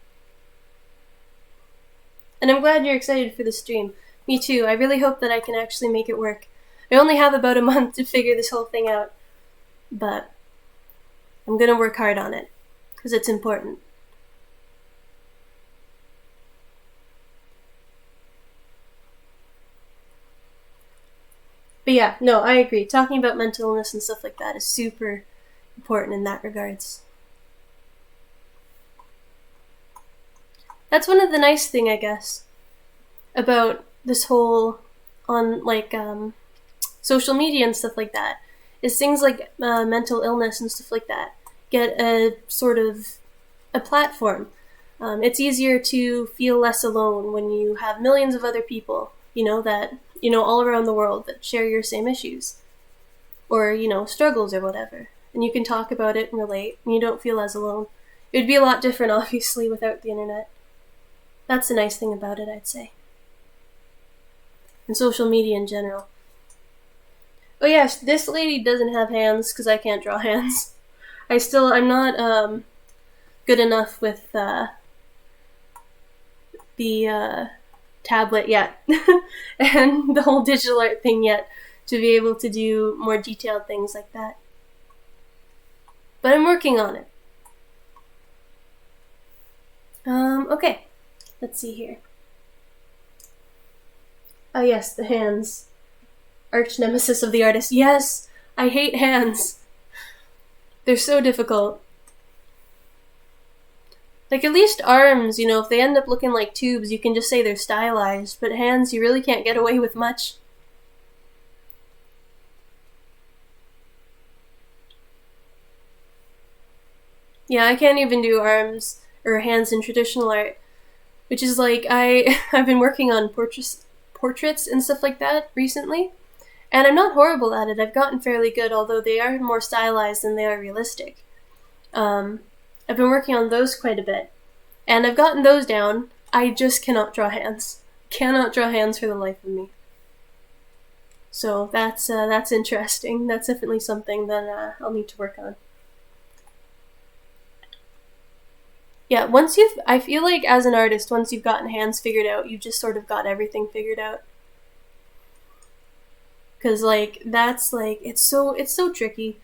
And I'm glad you're excited for the stream. Me too. I really hope that I can actually make it work. I only have about a month to figure this whole thing out. But I'm going to work hard on it. Because it's important. But yeah, no, I agree. Talking about mental illness and stuff like that is super important in that regards. That's one of the nice thing, I guess, about this whole on social media and stuff like that, is things like mental illness and stuff like that get a sort of a platform. It's easier to feel less alone when you have millions of other people, that, all around the world that share your same issues or, struggles or whatever. And you can talk about it and relate and you don't feel as alone. It would be a lot different, obviously, without the internet. That's the nice thing about it, I'd say. And social media in general. Oh yes, this lady doesn't have hands because I can't draw hands. I'm not good enough with the tablet yet and the whole digital art thing yet to be able to do more detailed things like that. But I'm working on it. Okay, let's see here. Oh yes, the hands. Arch nemesis of the artist. Yes, I hate hands. They're so difficult. Like, at least arms, if they end up looking like tubes, you can just say they're stylized, but hands, you really can't get away with much. Yeah, I can't even do arms or hands in traditional art, which is like, I've been working on portraits and stuff like that recently, and I'm not horrible at it. I've gotten fairly good, although they are more stylized than they are realistic. I've been working on those quite a bit, and I've gotten those down. I just cannot draw hands. Cannot draw hands for the life of me. So that's interesting. That's definitely something that I'll need to work on. Yeah, I feel like as an artist, once you've gotten hands figured out, you've just sort of got everything figured out. Cause it's so tricky.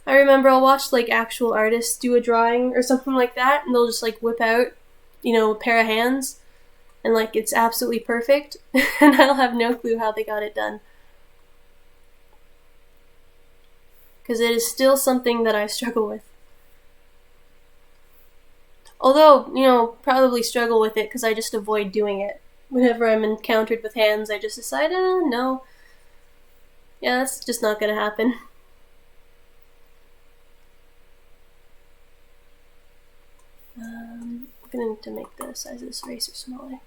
I remember I'll watch actual artists do a drawing or something like that, and they'll just whip out, a pair of hands, and it's absolutely perfect, and I'll have no clue how they got it done. Cause it is still something that I struggle with. Although, probably struggle with it because I just avoid doing it. Whenever I'm encountered with hands, I just decide, no. Yeah, that's just not gonna happen. I'm gonna need to make the size of this eraser smaller.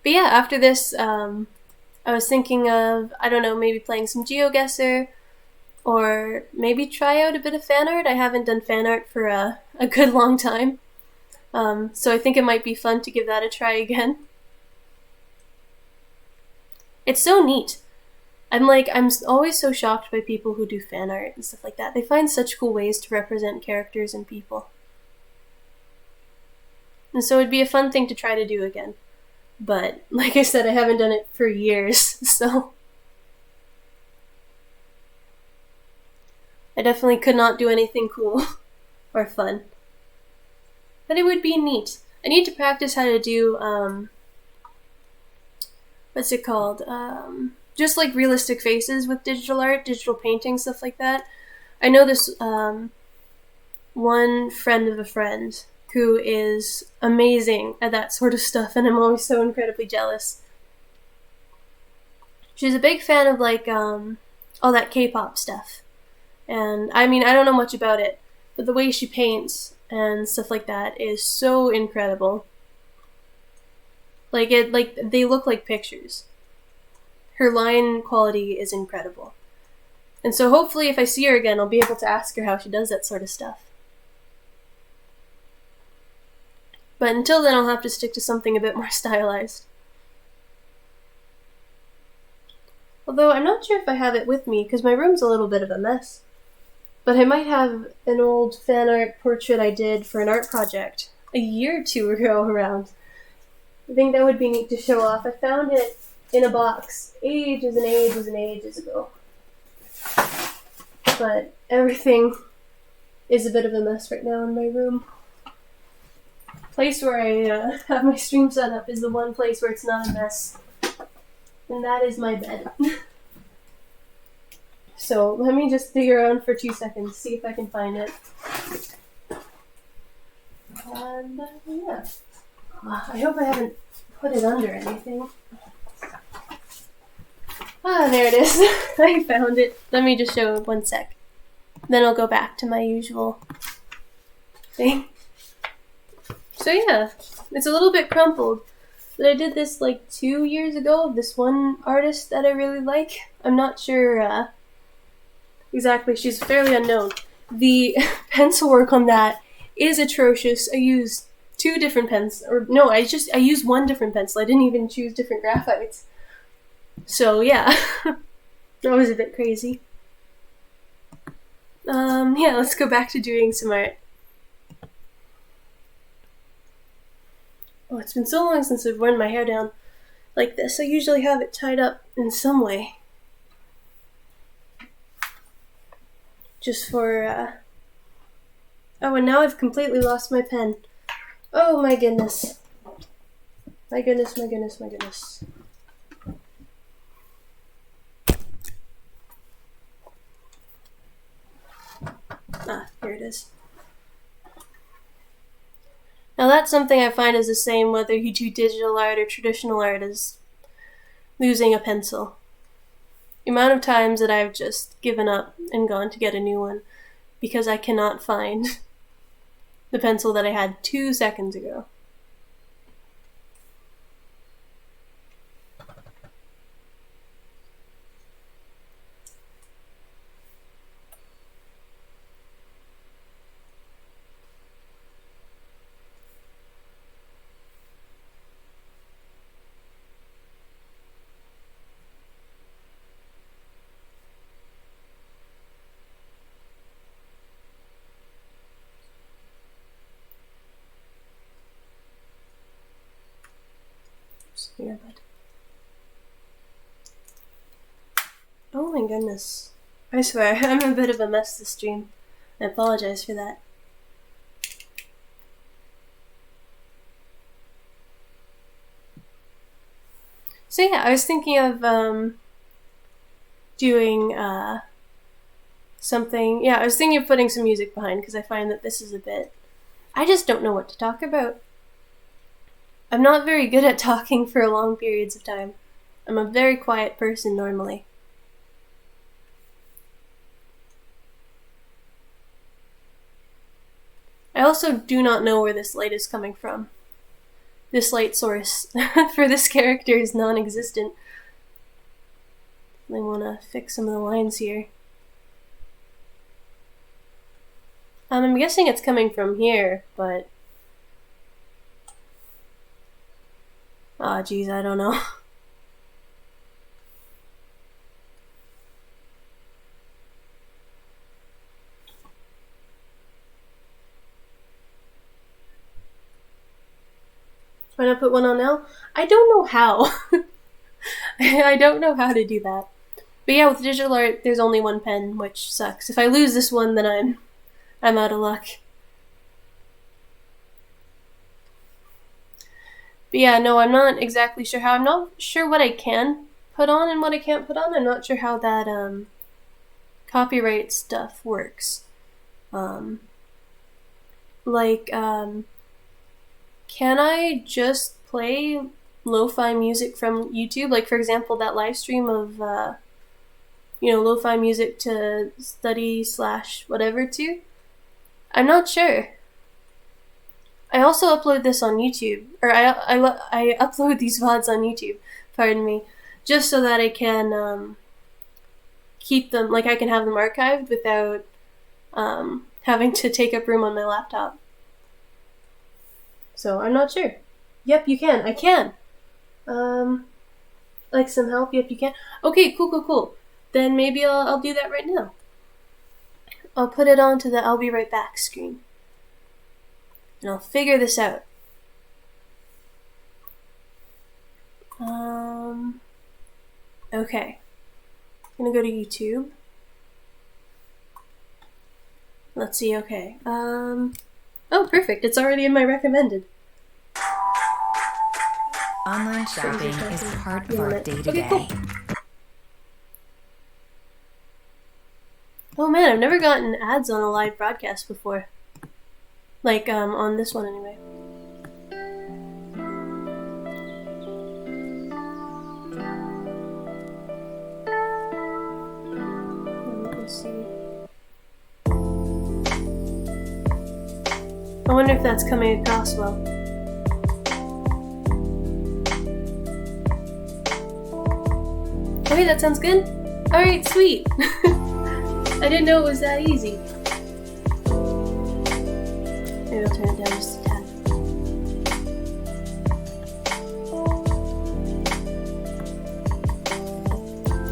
But yeah, after this, I was thinking of, I don't know, maybe playing some GeoGuessr, or maybe try out a bit of fan art. I haven't done fan art for a good long time, so I think it might be fun to give that a try again. It's so neat. I'm always so shocked by people who do fan art and stuff like that. They find such cool ways to represent characters and people. And so it'd be a fun thing to try to do again. But, like I said, I haven't done it for years, so I definitely could not do anything cool or fun. But it would be neat. I need to practice how to do, what's it called? Just realistic faces with digital art, digital painting, stuff like that. I know this one friend of a friend who is amazing at that sort of stuff, and I'm always so incredibly jealous. She's a big fan of all that K-pop stuff. And I mean, I don't know much about it, but the way she paints and stuff like that is so incredible. They look like pictures. Her line quality is incredible. And so hopefully if I see her again, I'll be able to ask her how she does that sort of stuff. But until then, I'll have to stick to something a bit more stylized. Although I'm not sure if I have it with me, because my room's a little bit of a mess. But I might have an old fan art portrait I did for an art project a year or two ago around. I think that would be neat to show off. I found it in a box ages and ages and ages ago. But everything is a bit of a mess right now in my room. Place where I have my stream set up is the one place where it's not a mess. And that is my bed. So let me just dig around for 2 seconds, see if I can find it. And yeah. I hope I haven't put it under anything. There it is. I found it. Let me just show it 1 sec. Then I'll go back to my usual thing. So yeah, it's a little bit crumpled. But I did this 2 years ago. This one artist that I really like. I'm not sure exactly. She's fairly unknown. The pencil work on that is atrocious. I used 2 different pens. Or no, I used 1 different pencil. I didn't even choose different graphites. So yeah, that was a bit crazy. Yeah, let's go back to doing some art. Oh, it's been so long since I've worn my hair down like this. I usually have it tied up in some way. Just for, Oh, and now I've completely lost my pen. Oh my goodness. My goodness, my goodness, my goodness. Ah, here it is. Now that's something I find is the same whether you do digital art or traditional art, is losing a pencil. The amount of times that I've just given up and gone to get a new one because I cannot find the pencil that I had 2 seconds ago. Here, bud. Oh my goodness. I swear, I'm a bit of a mess this stream. I apologize for that. So yeah, I was thinking of doing something. Yeah, I was thinking of putting some music behind because I find that this is a bit... I just don't know what to talk about. I'm not very good at talking for long periods of time. I'm a very quiet person normally. I also do not know where this light is coming from. This light source for this character is non-existent. I want to fix some of the lines here. I'm guessing it's coming from here, but... Ah, geez, I don't know. Why not put one on now? I don't know how. I don't know how to do that. But yeah, with digital art, there's only one pen, which sucks. If I lose this one, then I'm out of luck. But yeah, no, I'm not exactly sure how. I'm not sure what I can put on and what I can't put on. I'm not sure how that copyright stuff works. Can I just play lo-fi music from YouTube? Like, for example, that live stream of, lo-fi music to study / whatever to? I'm not sure. I also upload this on YouTube, or I upload these VODs on YouTube, pardon me, just so that I can keep them, like I can have them archived without having to take up room on my laptop. So I'm not sure. Yep, you can. I can. Like some help? Yep, you can. Okay, cool. Then maybe I'll do that right now. I'll put it onto the I'll be right back screen. And I'll figure this out. Okay. I'm gonna go to YouTube. Let's see, okay. Oh, perfect. It's already in my recommended. Online shopping is part of our day-to-day. Okay, cool. Oh man, I've never gotten ads on a live broadcast before. Like, on this one anyway. Let's see. I wonder if that's coming across well. Okay, that sounds good. Alright, sweet. I didn't know it was that easy. Maybe I'll turn it down just a tad.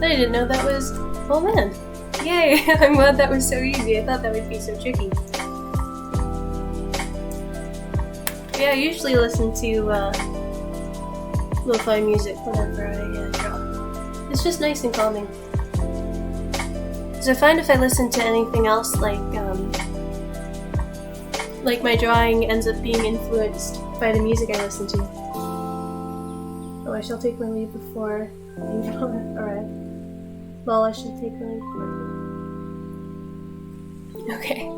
I didn't know that was... Oh man. Yay! I'm glad that was so easy. I thought that would be so tricky. Yeah, I usually listen to lo-fi music whenever I draw. It's just nice and calming. Because I find if I listen to anything else, like my drawing ends up being influenced by the music I listen to. Oh, I shall take my leave before you arrive. Lol, I should take my leave before. Okay.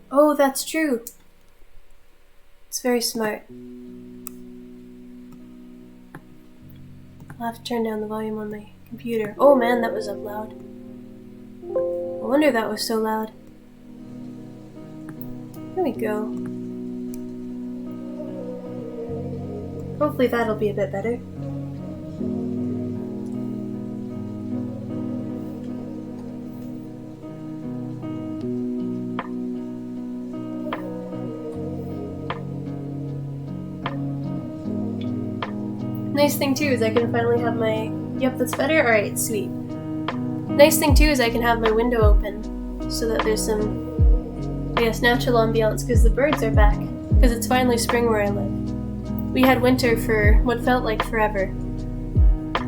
Oh, that's true. It's very smart. I'll have to turn down the volume on my computer. Oh man, that was up loud. No wonder that was so loud. There we go. Hopefully that'll be a bit better. Nice thing too is I can finally have my... Yep, that's better? Alright, sweet. Nice thing too is I can have my window open so that there's some, I guess, natural ambiance because the birds are back. Because it's finally spring where I live. We had winter for what felt like forever.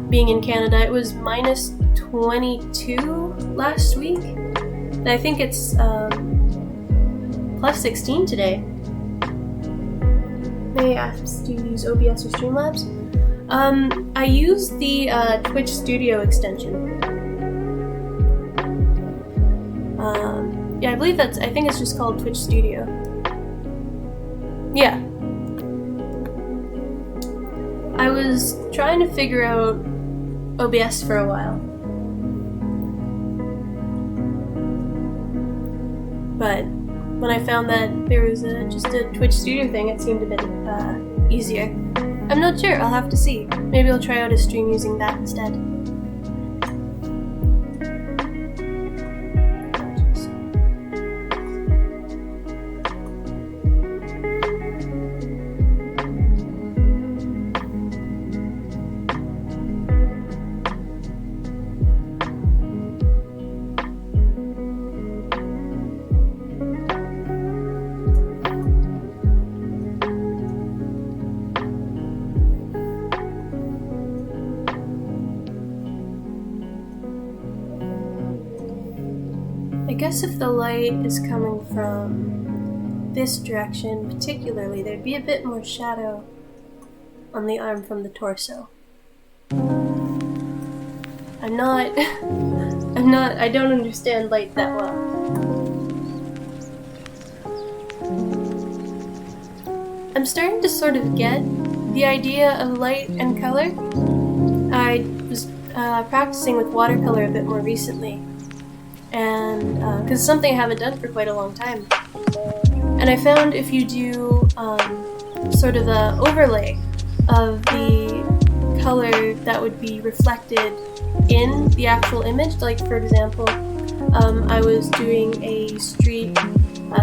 Being in Canada, it was minus 22 last week. And I think it's plus 16 today. May I ask, do you use OBS or Streamlabs? I use the Twitch Studio extension. Yeah, I think it's just called Twitch Studio. Yeah. I was trying to figure out OBS for a while. But when I found that there was just a Twitch Studio thing, it seemed a bit easier. I'm not sure, I'll have to see. Maybe I'll try out a stream using that instead. I guess if the light is coming from this direction particularly, there'd be a bit more shadow on the arm from the torso. I don't understand light that well. I'm starting to sort of get the idea of light and color. I was practicing with watercolor a bit more recently. And because it's something I haven't done for quite a long time. And I found if you do sort of the overlay of the color that would be reflected in the actual image, like for example, I was doing a street,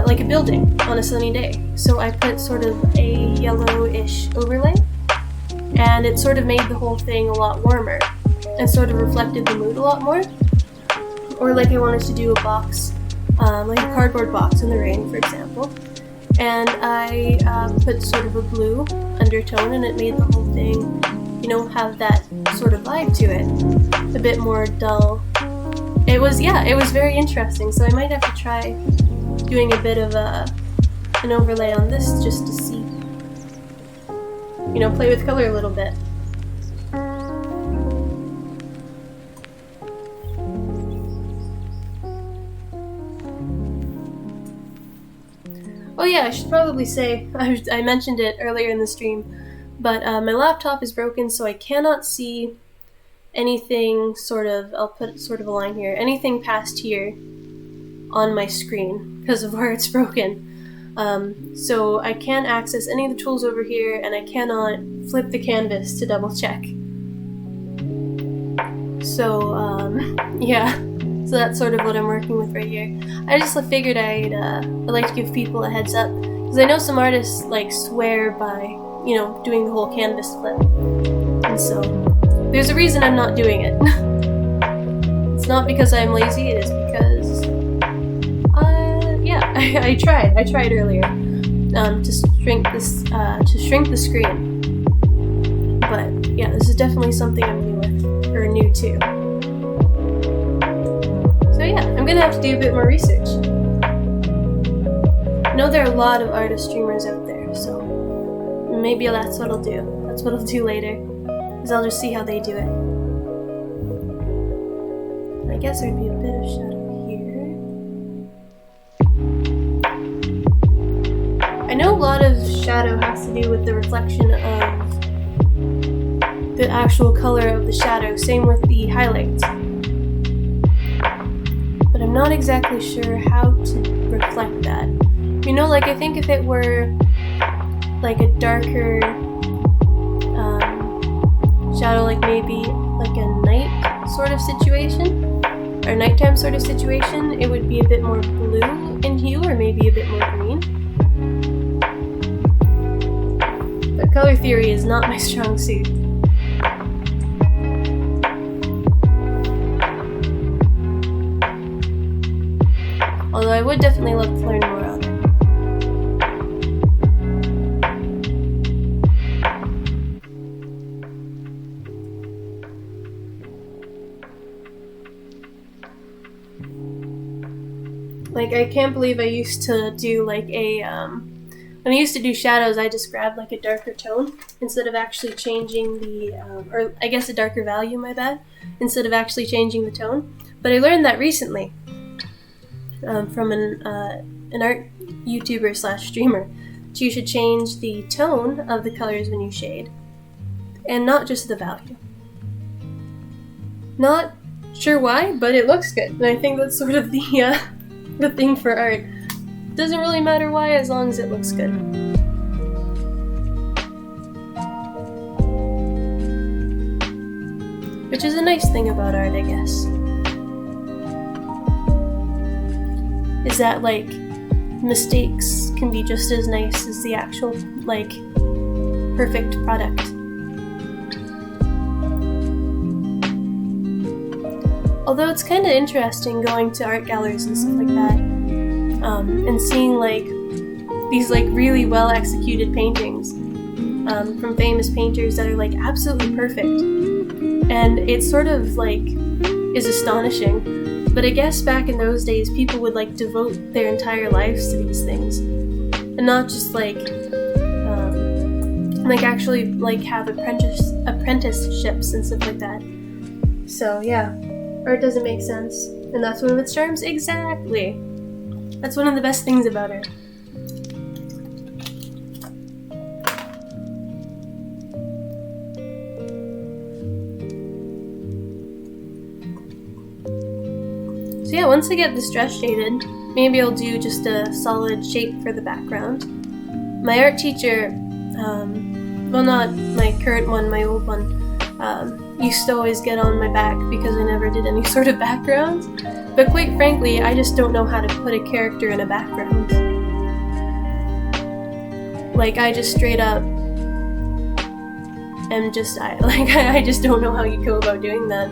like a building on a sunny day. So I put sort of a yellowish overlay, and it sort of made the whole thing a lot warmer and sort of reflected the mood a lot more. Or like I wanted to do a box, like a cardboard box in the rain, for example. And I put sort of a blue undertone, and it made the whole thing, you know, have that sort of vibe to it. A bit more dull. It was very interesting, so I might have to try doing a bit of an overlay on this just to see, you know, play with color a little bit. Oh yeah, I should probably say, I mentioned it earlier in the stream, but my laptop is broken, so I cannot see anything I'll put sort of a line here, anything past here on my screen because of where it's broken. So I can't access any of the tools over here, and I cannot flip the canvas to double check. So, yeah. So that's sort of what I'm working with right here. I just figured I'd like to give people a heads up, because I know some artists like swear by, doing the whole canvas flip. And so, there's a reason I'm not doing it. It's not because I'm lazy, it is because, I tried. I tried earlier to shrink the screen. But yeah, this is definitely something I'm new with, or new to. So yeah, I'm gonna have to do a bit more research. I know there are a lot of artist streamers out there, so maybe that's what I'll do. That's what I'll do later, is I'll just see how they do it. I guess there'd be a bit of shadow here. I know a lot of shadow has to do with the reflection of the actual color of the shadow, same with the highlights. But I'm not exactly sure how to reflect that. I think if it were like a darker shadow, like maybe like a night sort of situation, or nighttime sort of situation, it would be a bit more blue in hue, or maybe a bit more green. But color theory is not my strong suit. Although I would definitely love to learn more on it. I can't believe I used to do when I used to do shadows, I just grabbed a darker tone instead of actually changing or I guess a darker value, my bad, instead of actually changing the tone. But I learned that recently. From an art YouTuber / streamer, that you should change the tone of the colors when you shade, and not just the value. Not sure why, but it looks good, and I think that's sort of the thing for art. Doesn't really matter why, as long as it looks good. Which is a nice thing about art, I guess. Is that mistakes can be just as nice as the actual perfect product. Although it's kind of interesting going to art galleries and stuff like that, and seeing these really well executed paintings from famous painters that are absolutely perfect, and it sort of is astonishing. But I guess back in those days, people would devote their entire lives to these things, and not just actually have apprenticeships and stuff like that. So yeah, art doesn't make sense, and that's one of its charms. Exactly. That's one of the best things about art. So yeah, once I get this dress shaded, maybe I'll do just a solid shape for the background. My art teacher, well, not my current one, my old one, used to always get on my back because I never did any sort of backgrounds. But quite frankly, I just don't know how to put a character in a background. I just straight up am just, I just don't know how you go about doing that.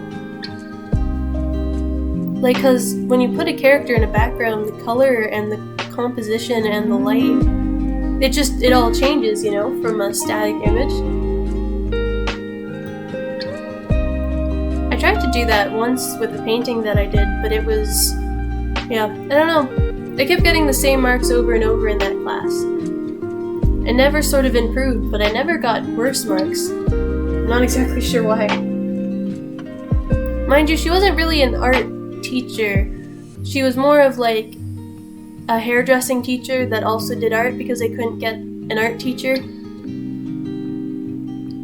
Cause when you put a character in a background, the color and the composition and the light, it all changes, from a static image. I tried to do that once with a painting that I did, but it was, I don't know. I kept getting the same marks over and over in that class. I never sort of improved, but I never got worse marks. I'm not exactly sure why. Mind you, she wasn't really an art teacher. She was more of a hairdressing teacher that also did art because I couldn't get an art teacher. I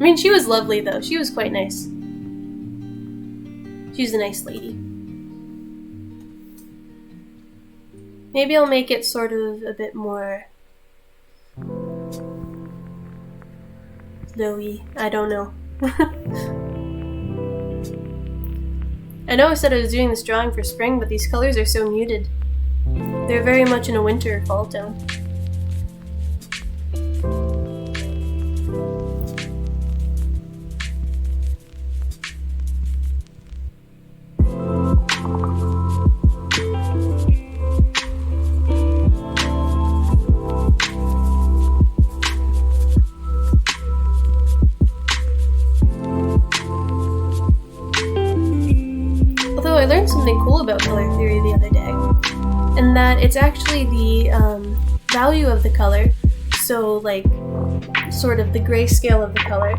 mean, she was lovely though. She was quite nice. She's a nice lady. Maybe I'll make it sort of a bit more glowy. I don't know. I know I said I was doing this drawing for spring, but these colors are so muted. They're very much in a winter or fall tone. Although I learned something cool about color theory the other day, and that it's actually the value of the color, so like sort of the grayscale of the color,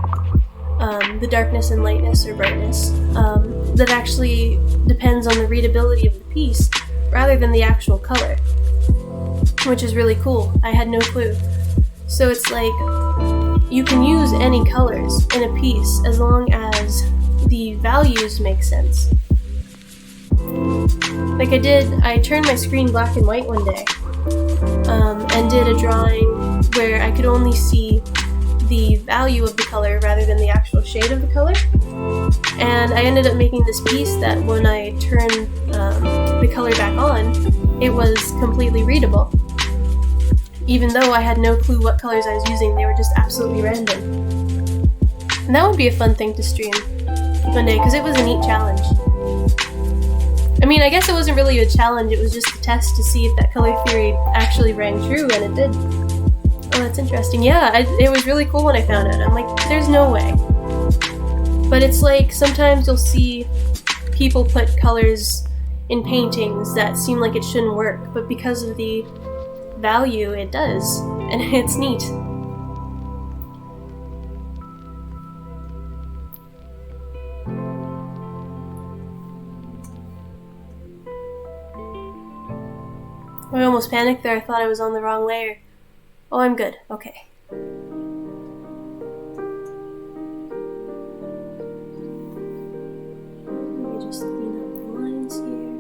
the darkness and lightness or brightness, that actually depends on the readability of the piece rather than the actual color, which is really cool. I had no clue. So it's like you can use any colors in a piece as long as the values make sense. Like I turned my screen black and white one day, and did a drawing where I could only see the value of the color rather than the actual shade of the color. And I ended up making this piece that when I turned the color back on, it was completely readable. Even though I had no clue what colors I was using, they were just absolutely random. And that would be a fun thing to stream one day, because it was a neat challenge. I mean, I guess it wasn't really a challenge, it was just a test to see if that color theory actually rang true, and it did. Oh, that's interesting. Yeah, it was really cool when I found out. I'm like, there's no way. But it's like, sometimes you'll see people put colors in paintings that seem like it shouldn't work, but because of the value, it does. And it's neat. I almost panicked there. I thought I was on the wrong layer. Oh, I'm good. Okay. Let me just clean up the lines here.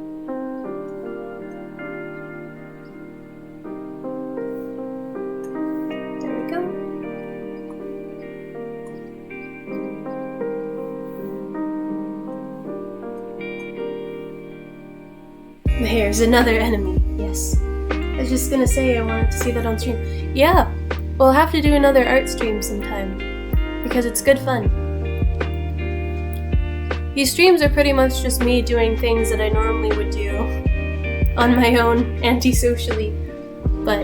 There we go. There's another enemy. Yes. I was just gonna say I wanted to see that on stream. Yeah, we'll have to do another art stream sometime, because it's good fun. These streams are pretty much just me doing things that I normally would do on my own, anti-socially, but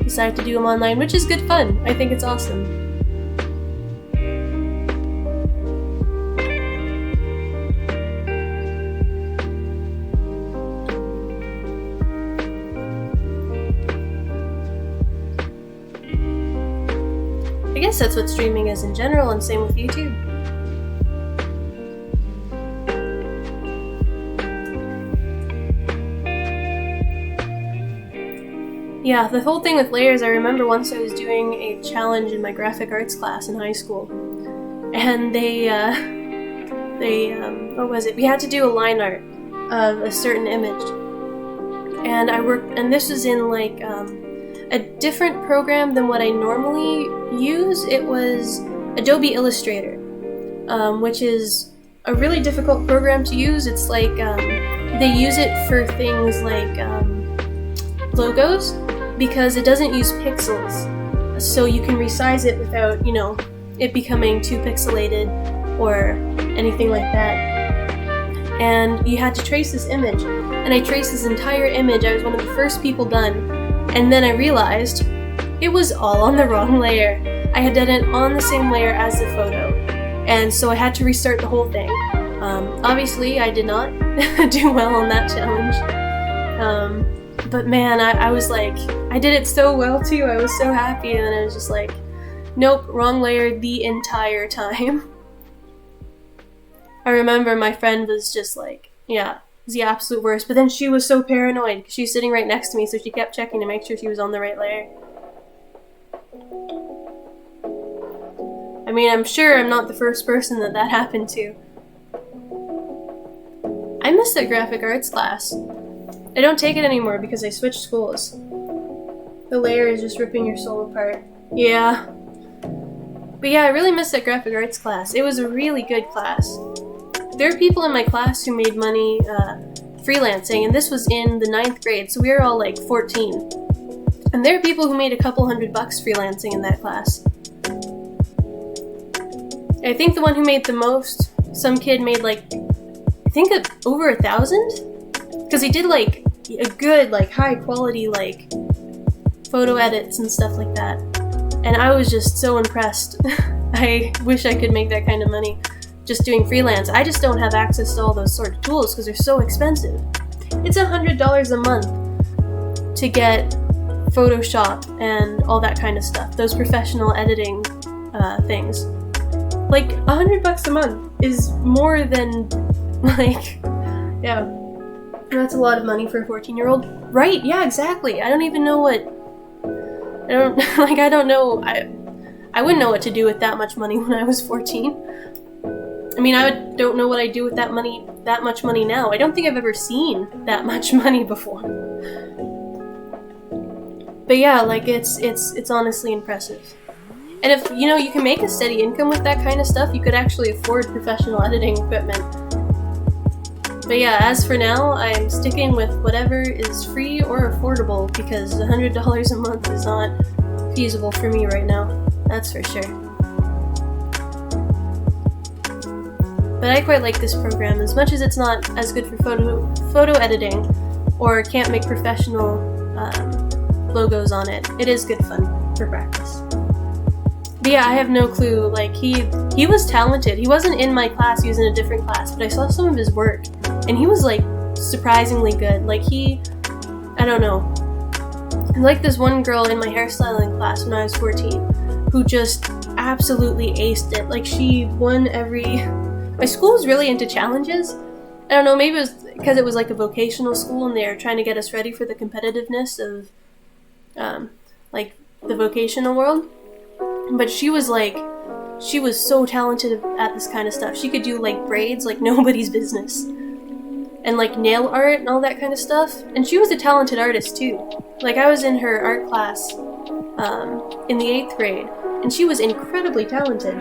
decide to do them online, which is good fun. I think it's awesome. I guess that's what streaming is in general, and same with YouTube. Yeah, the whole thing with layers, I remember once I was doing a challenge in my graphic arts class in high school, and what was it? We had to do a line art of a certain image, and this was in like a different program than what I normally use. It was Adobe Illustrator, which is a really difficult program to use. It's like they use it for things like logos, because it doesn't use pixels, so you can resize it without, it becoming too pixelated or anything like that. And you had to trace this image, and I traced this entire image. I was one of the first people done, and then I realized it was all on the wrong layer. I had done it on the same layer as the photo, and so I had to restart the whole thing. Obviously, I did not do well on that challenge. But man, I was like, I did it so well too. I was so happy, and then I was just like, nope, wrong layer the entire time. I remember my friend was just like, yeah, was the absolute worst. But then she was so paranoid. She was sitting right next to me, so she kept checking to make sure she was on the right layer. I mean, I'm sure I'm not the first person that happened to. I miss that graphic arts class. I don't take it anymore because I switched schools. The layer is just ripping your soul apart. Yeah. But yeah, I really miss that graphic arts class. It was a really good class. There are people in my class who made money freelancing, and this was in the 9th grade, so we were all like 14. And there are people who made a couple $100 freelancing in that class. I think the one who made the most, some kid made like, I think over 1,000? Because he did like a good, like high quality like photo edits and stuff like that. And I was just so impressed. I wish I could make that kind of money just doing freelance. I just don't have access to all those sort of tools because they're so expensive. It's $100 a month to get Photoshop and all that kind of stuff. Those professional editing things. Like $100 a month is more than like, yeah, that's a lot of money for a 14-year-old. Right? Yeah, exactly. I don't even know what. I don't know. I wouldn't know what to do with that much money when I was 14. I mean, don't know what I do with that much money now. I don't think I've ever seen that much money before. But yeah, like it's honestly impressive. And if you can make a steady income with that kind of stuff, you could actually afford professional editing equipment. But yeah, as for now, I'm sticking with whatever is free or affordable because $100 a month is not feasible for me right now. That's for sure. But I quite like this program, as much as it's not as good for photo editing or can't make professional logos on it. It is good fun for practice. But yeah, I have no clue. Like he was talented. He wasn't in my class. He was in a different class. But I saw some of his work, and he was like surprisingly good. Like I don't know. Like this one girl in my hairstyling class when I was 14, who just absolutely aced it. Like she won every. My school was really into challenges. I don't know. Maybe it was because it was like a vocational school, and they were trying to get us ready for the competitiveness of, like the vocational world. But she was so talented at this kind of stuff. She could do like braids like nobody's business. And like nail art and all that kind of stuff. And she was a talented artist too. Like I was in her art class in the 8th grade, and she was incredibly talented.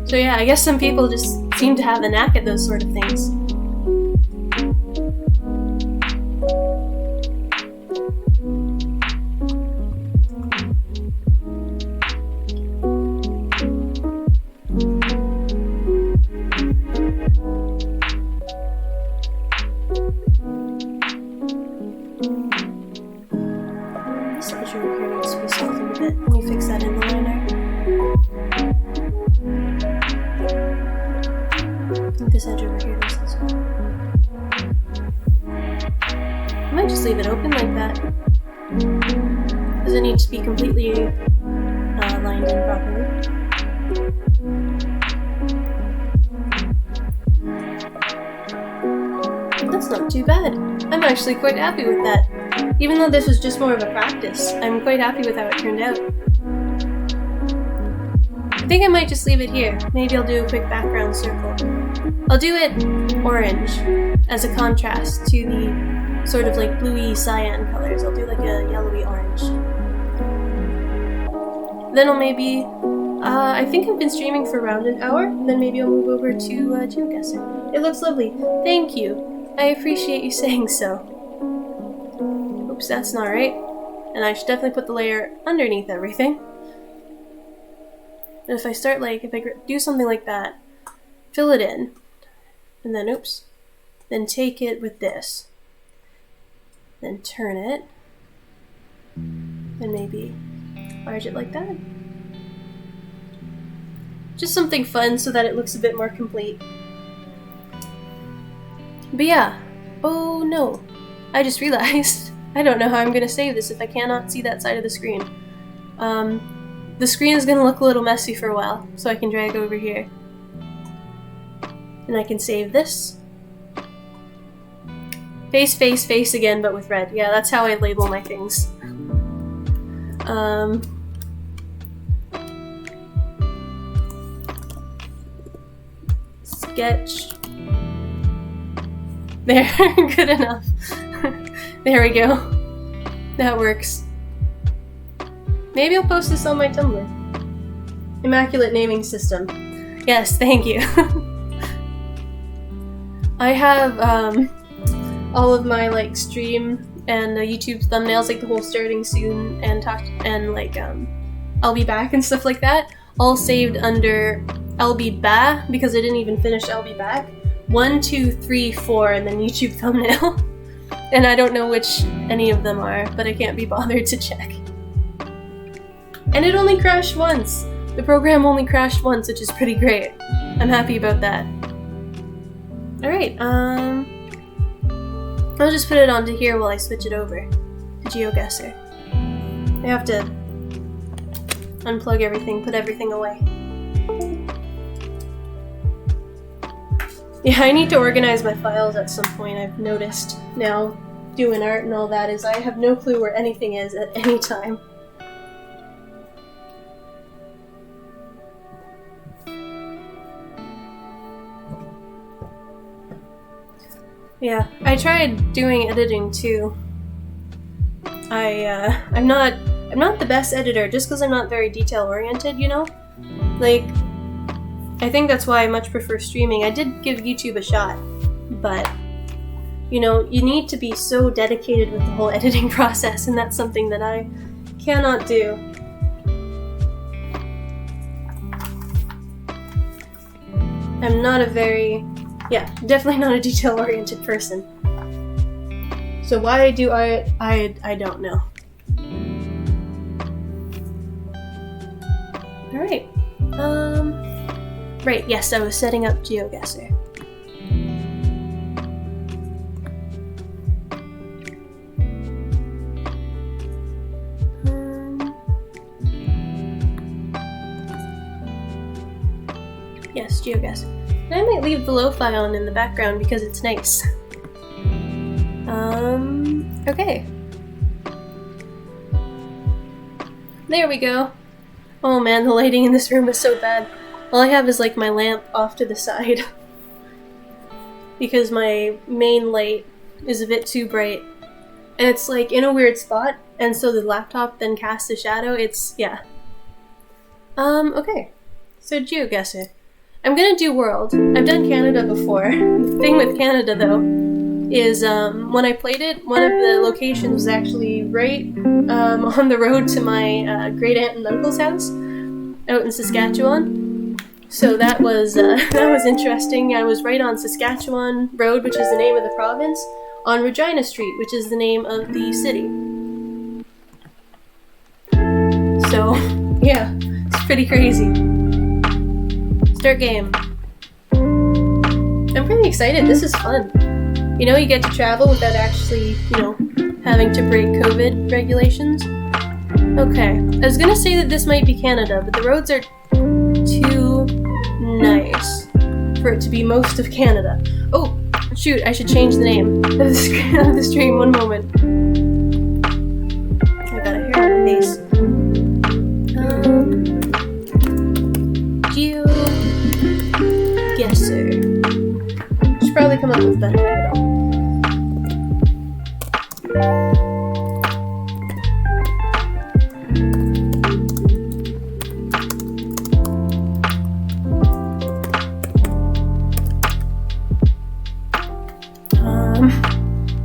So yeah, I guess some people just seem to have a knack at those sort of things. This edge over here needs to be softened a bit. Let me fix that in the liner. This edge over here does as well. I might just leave it open like that. Does it need to be completely lined in properly? That's not too bad. I'm actually quite happy with that. Even though this was just more of a practice, I'm quite happy with how it turned out. I think I might just leave it here. Maybe I'll do a quick background circle. I'll do it orange as a contrast to the sort of like bluey cyan colors. I'll do like a yellowy orange. Then I'll maybe, I think I've been streaming for around an hour. Then maybe I'll move over to GeoGuessr. It looks lovely. Thank you. I appreciate you saying so. Oops, that's not right. And I should definitely put the layer underneath everything. And if I start like, if I do something like that, fill it in, and then, oops, then take it with this, then turn it, and maybe enlarge it like that. Just something fun so that it looks a bit more complete. But yeah, oh no, I just realized, I don't know how I'm going to save this if I cannot see that side of the screen. the screen is gonna look a little messy for a while, so I can drag over here. And I can save this. Face, face, face again, but with red. Yeah, that's how I label my things. Sketch. There, good enough. There we go. That works. Maybe I'll post this on my Tumblr. Immaculate naming system. Yes, thank you. I have all of my like stream and YouTube thumbnails, like the whole starting soon and I'll be back and stuff like that, all saved under I'll be back because I didn't even finish I'll be back. 1, 2, 3, 4, and then YouTube thumbnail. And I don't know which any of them are, but I can't be bothered to check. And it only crashed once. The program only crashed once, which is pretty great. I'm happy about that. Alright, I'll just put it onto here while I switch it over to GeoGuessr. I have to unplug everything, put everything away. Yeah, I need to organize my files at some point. I've noticed now, doing art and all that, is I have no clue where anything is at any time. Yeah, I tried doing editing too. I'm not the best editor just because I'm not very detail oriented, you know? Like, I think that's why I much prefer streaming. I did give YouTube a shot, but you know, you need to be so dedicated with the whole editing process, and that's something that I cannot do. I'm not a very, definitely not a detail-oriented person. So why I do art, I don't know. Alright. Right, yes, I was setting up GeoGuessr. Yes, GeoGuessr. And I might leave the lo-fi on in the background because it's nice. Okay. There we go. Oh man, the lighting in this room is so bad. All I have is like my lamp off to the side. Because my main light is a bit too bright. And it's like in a weird spot, and so the laptop then casts a shadow. Okay. So GeoGuessr. I'm gonna do world. I've done Canada before. The thing with Canada though is when I played it, one of the locations was actually right on the road to my great aunt and uncle's house out in Saskatchewan. So that was interesting. I was right on Saskatchewan Road, which is the name of the province, on Regina Street, which is the name of the city. So yeah, it's pretty crazy. Start game. I'm pretty excited. This is fun. You know, you get to travel without actually, having to break COVID regulations. Okay. I was gonna say that this might be Canada, but the roads are too nice for it to be most of Canada. Oh, shoot, I should change the name of the stream. One moment. I got a hair on my face. GeoGuessr. Should probably come up with better title.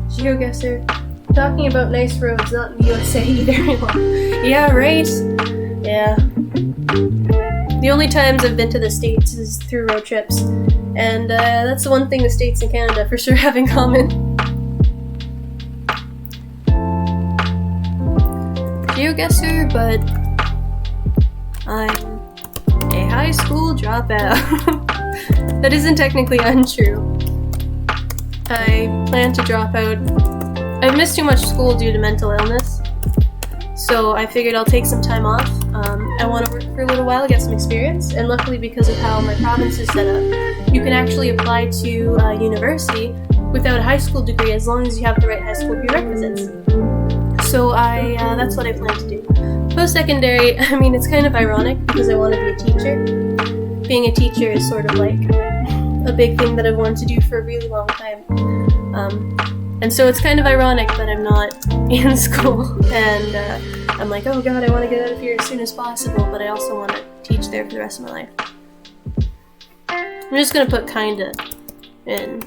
GeoGuessr. Talking about nice roads, not in the USA either. Yeah, right? Yeah. The only times I've been to the States is through road trips, and that's the one thing the States and Canada for sure have in common. GeoGuessr, but I'm a high school dropout. That isn't technically untrue. I plan to drop out. I've missed too much school due to mental illness, So I figured I'll take some time off. I want to work for a little while, get some experience, and luckily because of how my province is set up, you can actually apply to university without a high school degree as long as you have the right high school prerequisites. So that's what I plan to do. Post-secondary, I mean, it's kind of ironic because I want to be a teacher. Being a teacher is sort of like a big thing that I've wanted to do for a really long time. And so it's kind of ironic that I'm not in school, and I'm like, oh god, I want to get out of here as soon as possible, but I also want to teach there for the rest of my life. I'm just going to put kinda in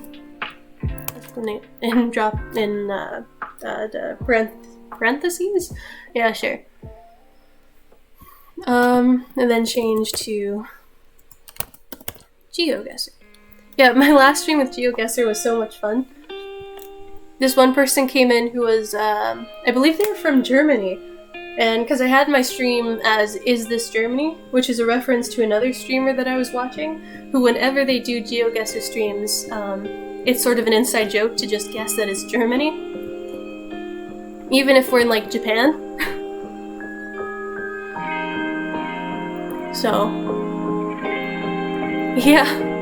drop in parentheses? Yeah, sure. And then change to GeoGuessr. Yeah, my last stream with GeoGuessr was so much fun. This one person came in who was, I believe they were from Germany, and because I had my stream as Is This Germany, which is a reference to another streamer that I was watching, who whenever they do GeoGuessr streams, it's sort of an inside joke to just guess that it's Germany, even if we're in, like, Japan. So, yeah.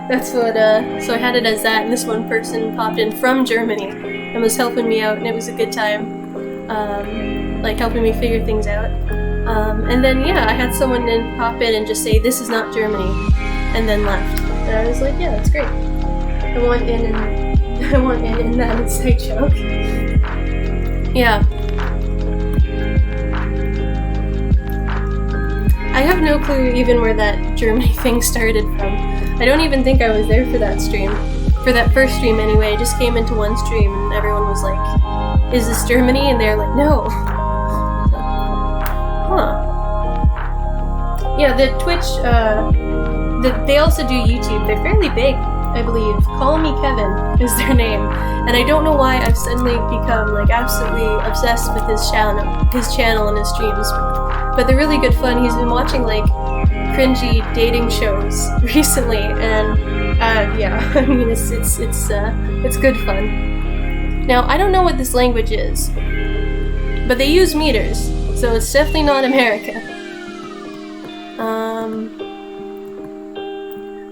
That's what, so I had it as that, and this one person popped in from Germany and was helping me out, and it was a good time, like helping me figure things out. And then, yeah, I had someone pop in and just say, this is not Germany, and then left. And I was like, yeah, that's great. I want in that inside joke. Yeah. I have no clue even where that Germany thing started from. I don't even think I was there for that stream. For that first stream anyway. I just came into one stream and everyone was like, is this Germany? And they're like, no. Huh. Yeah, the Twitch, they also do YouTube. They're fairly big, I believe. Call Me Kevin is their name. And I don't know why I've suddenly become like absolutely obsessed with his channel and his streams. But they're really good fun. He's been watching like cringy dating shows recently, and yeah, I mean it's good fun. Now I don't know what this language is, but they use meters, so it's definitely not America.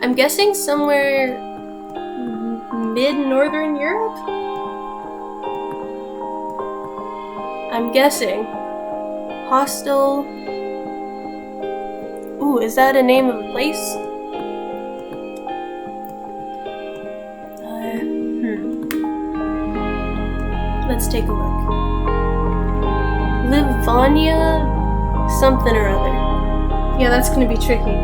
I'm guessing somewhere mid-northern Europe. I'm guessing. Hostel. Ooh, is that a name of a place? Let's take a look. Livonia something or other. Yeah, that's gonna be tricky.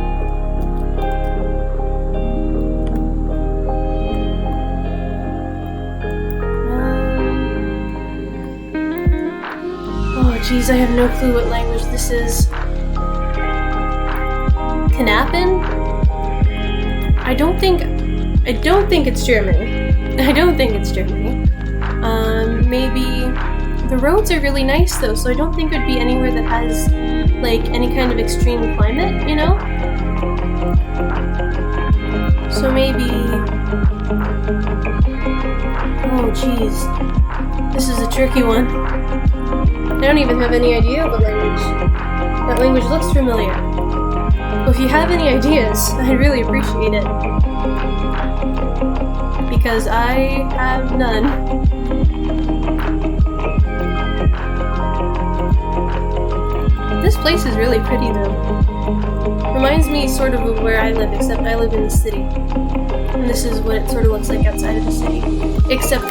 Oh geez, I have no clue what language this is. Knappen? I don't think it's Germany. I don't think it's Germany. Maybe the roads are really nice though, so I don't think it would be anywhere that has like any kind of extreme climate, you know? So maybe, oh geez, this is a tricky one. I don't even have any idea what language. That language looks familiar. Well, if you have any ideas, I'd really appreciate it. Because I have none. This place is really pretty though. Reminds me sort of where I live, except I live in the city. And this is what it sort of looks like outside of the city. Except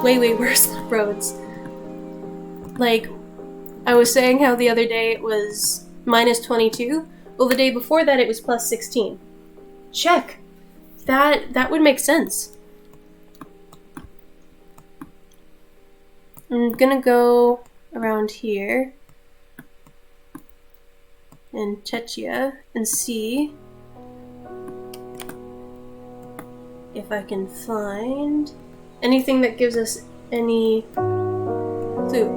way worse roads. Like, I was saying how the other day it was minus 22. Well, the day before that it was plus 16. Check! That would make sense. I'm gonna go around here in Czechia and see if I can find anything that gives us any clue.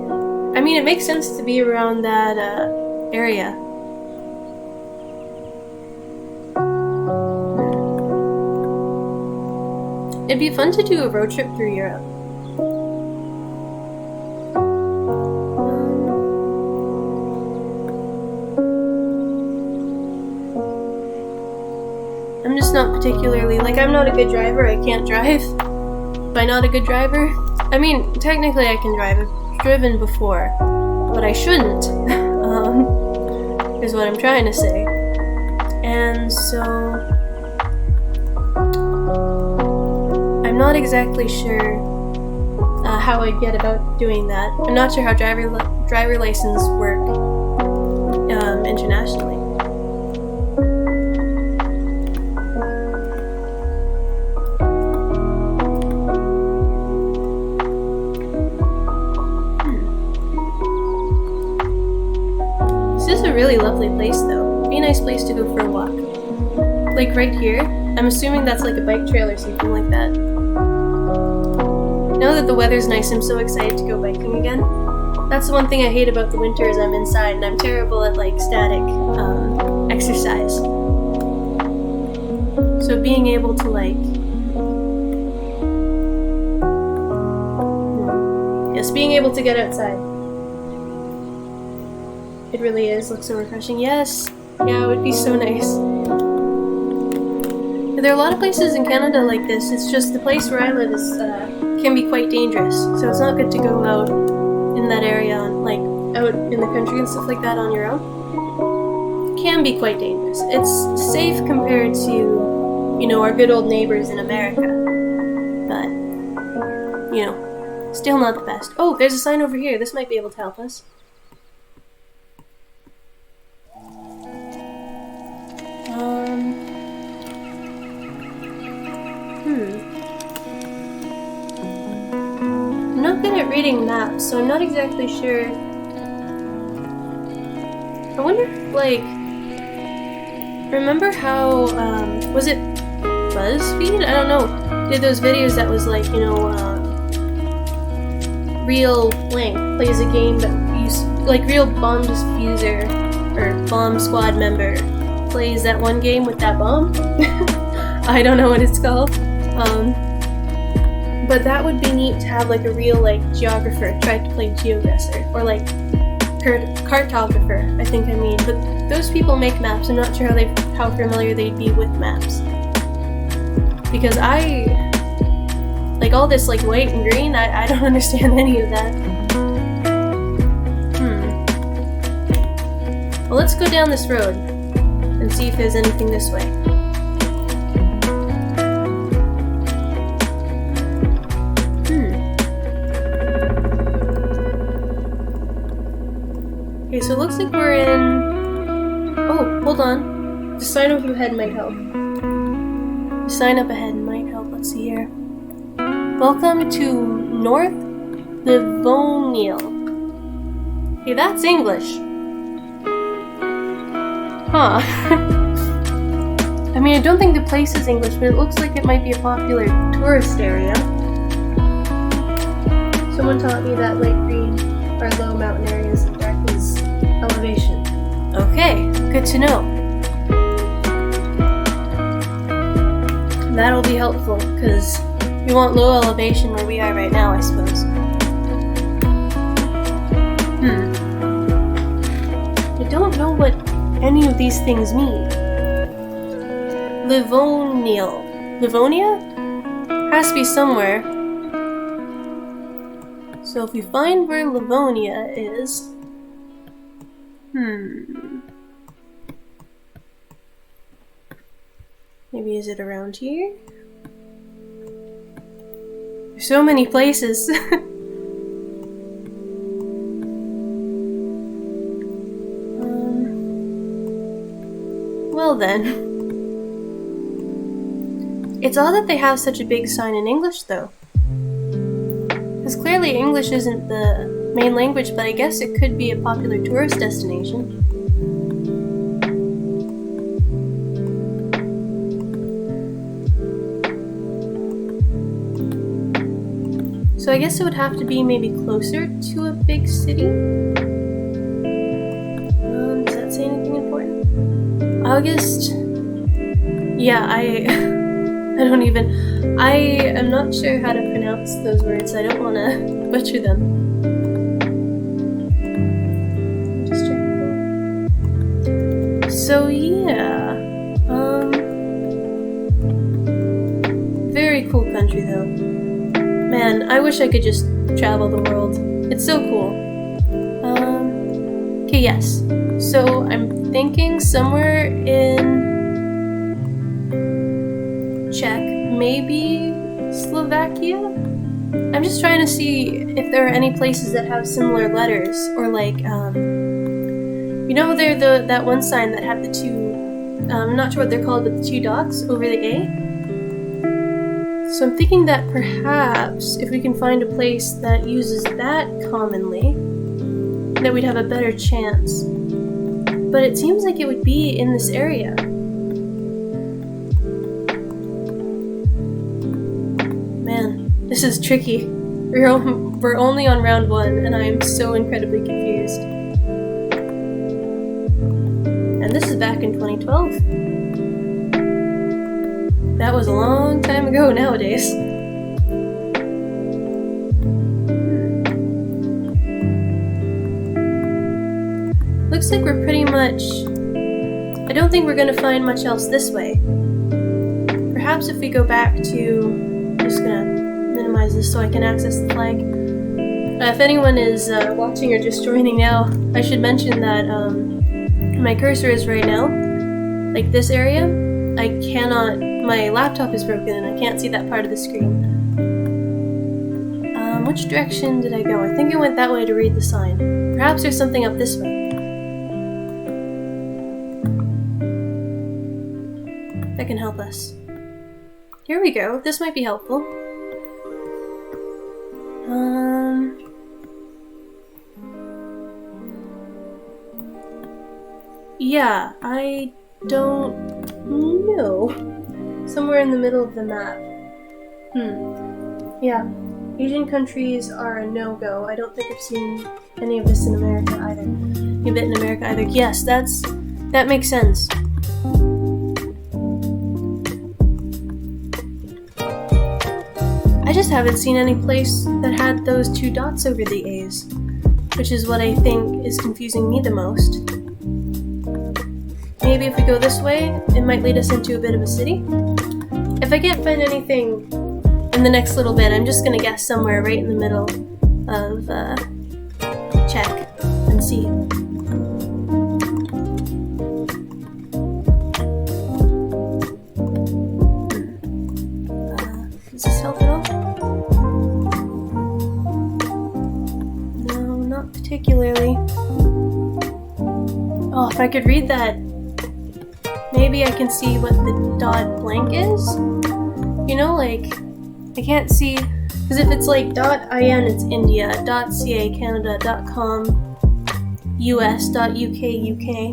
I mean, it makes sense to be around that area. It'd be fun to do a road trip through Europe. particularly, like, I'm not a good driver, I can't drive. By not a good driver, I mean, technically I can drive, I've driven before, but I shouldn't, is what I'm trying to say. And so, I'm not exactly sure how I get about doing that. I'm not sure how driver license work internationally. This is a really lovely place, though. Be a nice place to go for a walk. Like right here, I'm assuming that's like a bike trail or something like that. Now that the weather's nice, I'm so excited to go biking again. That's the one thing I hate about the winter is I'm inside and I'm terrible at like static exercise. So being able to like... Yes, being able to get outside. It really is. Looks so refreshing. Yes! Yeah, it would be so nice. There are a lot of places in Canada like this. It's just the place where I live is can be quite dangerous. So it's not good to go out in that area, like out in the country and stuff like that on your own. It can be quite dangerous. It's safe compared to, you know, our good old neighbors in America. But, you know, still not the best. Oh, there's a sign over here. This might be able to help us. I'm not good at reading maps, so I'm not exactly sure. I wonder if, like, remember how, was it BuzzFeed? I don't know. Did those videos that was like, you know, Real Blank plays a game that use, like, Real Bomb Diffuser, or Bomb Squad member plays that one game with that bomb? I don't know what it's called. But that would be neat to have like a real like geographer try to play GeoGuessr, or like cartographer, I think I mean. But those people make maps. I'm not sure how familiar they'd be with maps. Because like all this like white and green, I don't understand any of that. Well, let's go down this road and see if there's anything this way. Okay, so it looks like we're in... Oh, hold on. The sign up ahead might help. The sign up ahead might help. Let's see here. Welcome to North Livonia. Okay, that's English. Huh. I mean, I don't think the place is English, but it looks like it might be a popular tourist area. Someone taught me that light green are low mountain areas and dark is elevation. Okay, good to know. That'll be helpful, because we want low elevation where we are right now, I suppose. I don't know what any of these things mean. Livonia? Has to be somewhere. So if we find where Livonia is... Maybe is it around here? There's so many places. Well then. It's odd that they have such a big sign in English though. Because clearly English isn't the main language, but I guess it could be a popular tourist destination. So I guess it would have to be maybe closer to a big city. Does that say anything important? August? Yeah, I am not sure how to pronounce those words. I don't want to butcher them. Just checking. So yeah, very cool country though. Man, I wish I could just travel the world. It's so cool. Okay, yes. So I'm thinking somewhere in Czech, maybe Slovakia? I'm just trying to see if there are any places that have similar letters, or like, you know, that one sign that had the two, I'm not sure what they're called, but the two dots over the A? So I'm thinking that perhaps if we can find a place that uses that commonly, that we'd have a better chance. But it seems like it would be in this area. Man, this is tricky. We're only on round 1, and I am so incredibly confused. And this is back in 2012. That was a long time ago nowadays. Looks like we're pretty much... I don't think we're gonna find much else this way. Perhaps if we go back to... I'm just gonna minimize this so I can access the flag. If anyone is watching or just joining now, I should mention that my cursor is right now, like this area. I cannot... My laptop is broken and I can't see that part of the screen. Which direction did I go? I think I went that way to read the sign. Perhaps there's something up this way. That can help us. Here we go. This might be helpful. Yeah, I don't know. Somewhere in the middle of the map. Yeah. Asian countries are a no-go. I don't think I've seen any of this in America either. Any of it in America either. Yes, that makes sense. I just haven't seen any place that had those two dots over the A's, which is what I think is confusing me the most. Maybe if we go this way, it might lead us into a bit of a city. If I can't find anything in the next little bit, I'm just gonna guess somewhere right in the middle of Czech and see. Does this help at all? No, not particularly. Oh, if I could read that, maybe I can see what the dot blank is. You know, like, I can't see, because if it's like .in, it's India, .ca, Canada, .com, US, .uk, UK.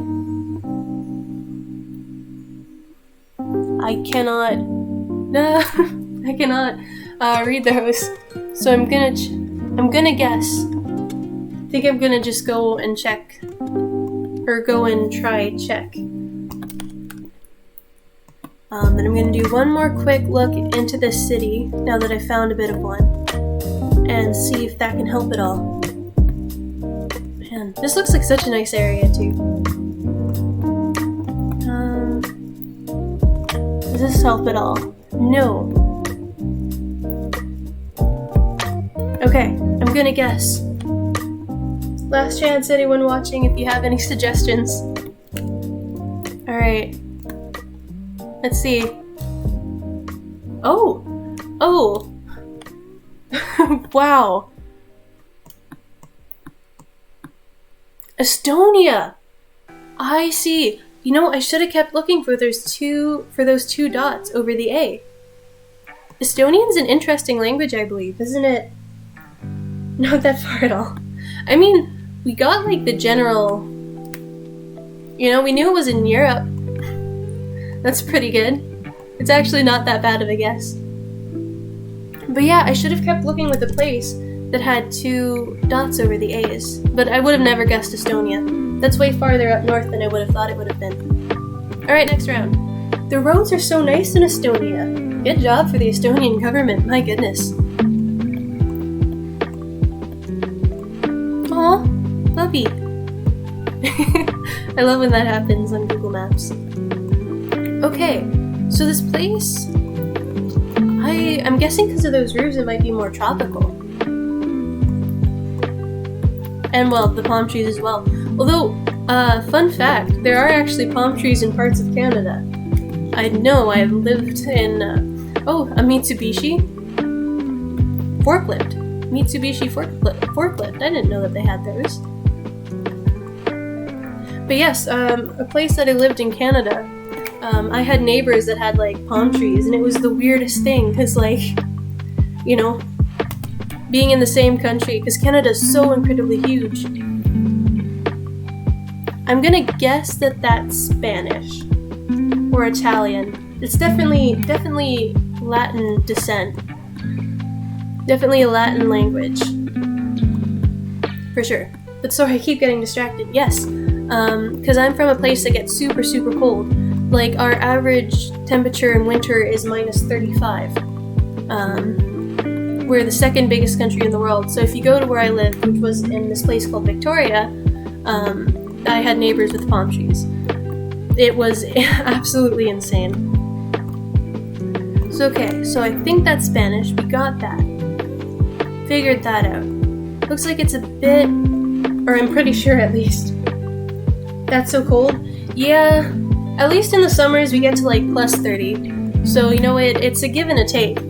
I cannot read those. So I'm gonna guess. I think I'm gonna just go and check, or go and try check. And I'm going to do one more quick look into this city, now that I found a bit of one, and see if that can help at all. Man, this looks like such a nice area, too. Does this help at all? No. Okay, I'm gonna guess. Last chance, anyone watching, if you have any suggestions. Alright. Let's see. Oh! Wow. Estonia! I see. You know, I should have kept looking for those two dots over the A. Estonian's an interesting language, I believe, isn't it? Not that far at all. I mean, we got like the general... You know, we knew it was in Europe. That's pretty good. It's actually not that bad of a guess. But yeah, I should have kept looking with a place that had two dots over the A's. But I would have never guessed Estonia. That's way farther up north than I would have thought it would have been. Alright, next round. The roads are so nice in Estonia. Good job for the Estonian government, my goodness. Aw, puppy. I love when that happens on Google Maps. Okay, so this place, I'm guessing because of those roofs it might be more tropical. And well, the palm trees as well. Although, fun fact, there are actually palm trees in parts of Canada. I know, I've lived in, a Mitsubishi forklift. Mitsubishi forklift. I didn't know that they had those. But yes, a place that I lived in Canada, I had neighbors that had, like, palm trees, and it was the weirdest thing, because, like, you know, being in the same country, because Canada's so incredibly huge. I'm gonna guess that that's Spanish or Italian. It's definitely Latin descent. Definitely a Latin language. For sure. But sorry, I keep getting distracted. Yes, because I'm from a place that gets super, super cold. Like, our average temperature in winter is minus 35. We're the second biggest country in the world. So if you go to where I lived, which was in this place called Victoria, I had neighbors with palm trees. It was absolutely insane. So okay, so I think that's Spanish. We got that. Figured that out. Looks like it's a bit, or I'm pretty sure at least. That's so cold. Yeah, at least in the summers we get to like plus 30. So you know, it's a give and a take.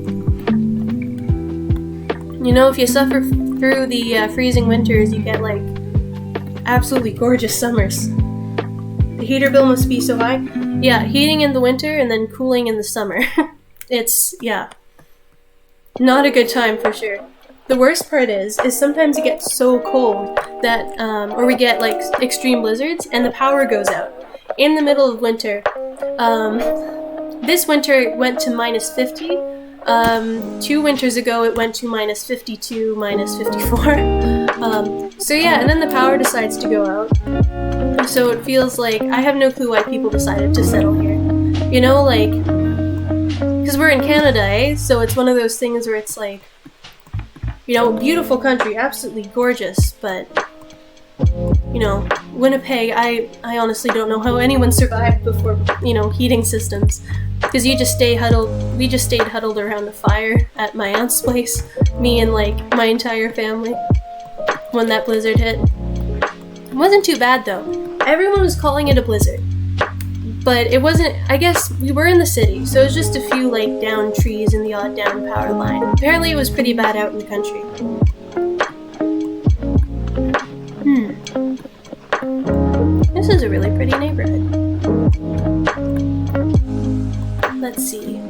You know, if you suffer through the freezing winters, you get like absolutely gorgeous summers. The heater bill must be so high. Yeah, heating in the winter and then cooling in the summer. It's, yeah, not a good time for sure. The worst part is sometimes it gets so cold that, or we get like extreme blizzards and the power goes out in the middle of winter. This winter it went to minus 50. 2 winters ago it went to minus 52, minus 54. So yeah, and then the power decides to go out. So it feels like, I have no clue why people decided to settle here. You know, like, because we're in Canada, eh? So it's one of those things where it's like, you know, beautiful country, absolutely gorgeous, but, you know, Winnipeg, I honestly don't know how anyone survived before, you know, heating systems. Because we just stayed huddled around the fire at my aunt's place, me and, like, my entire family, when that blizzard hit. It wasn't too bad, though. Everyone was calling it a blizzard. But it wasn't, I guess, we were in the city, so it was just a few, like, downed trees and the odd downed power line. Apparently it was pretty bad out in the country. This is a really pretty neighborhood. Let's see.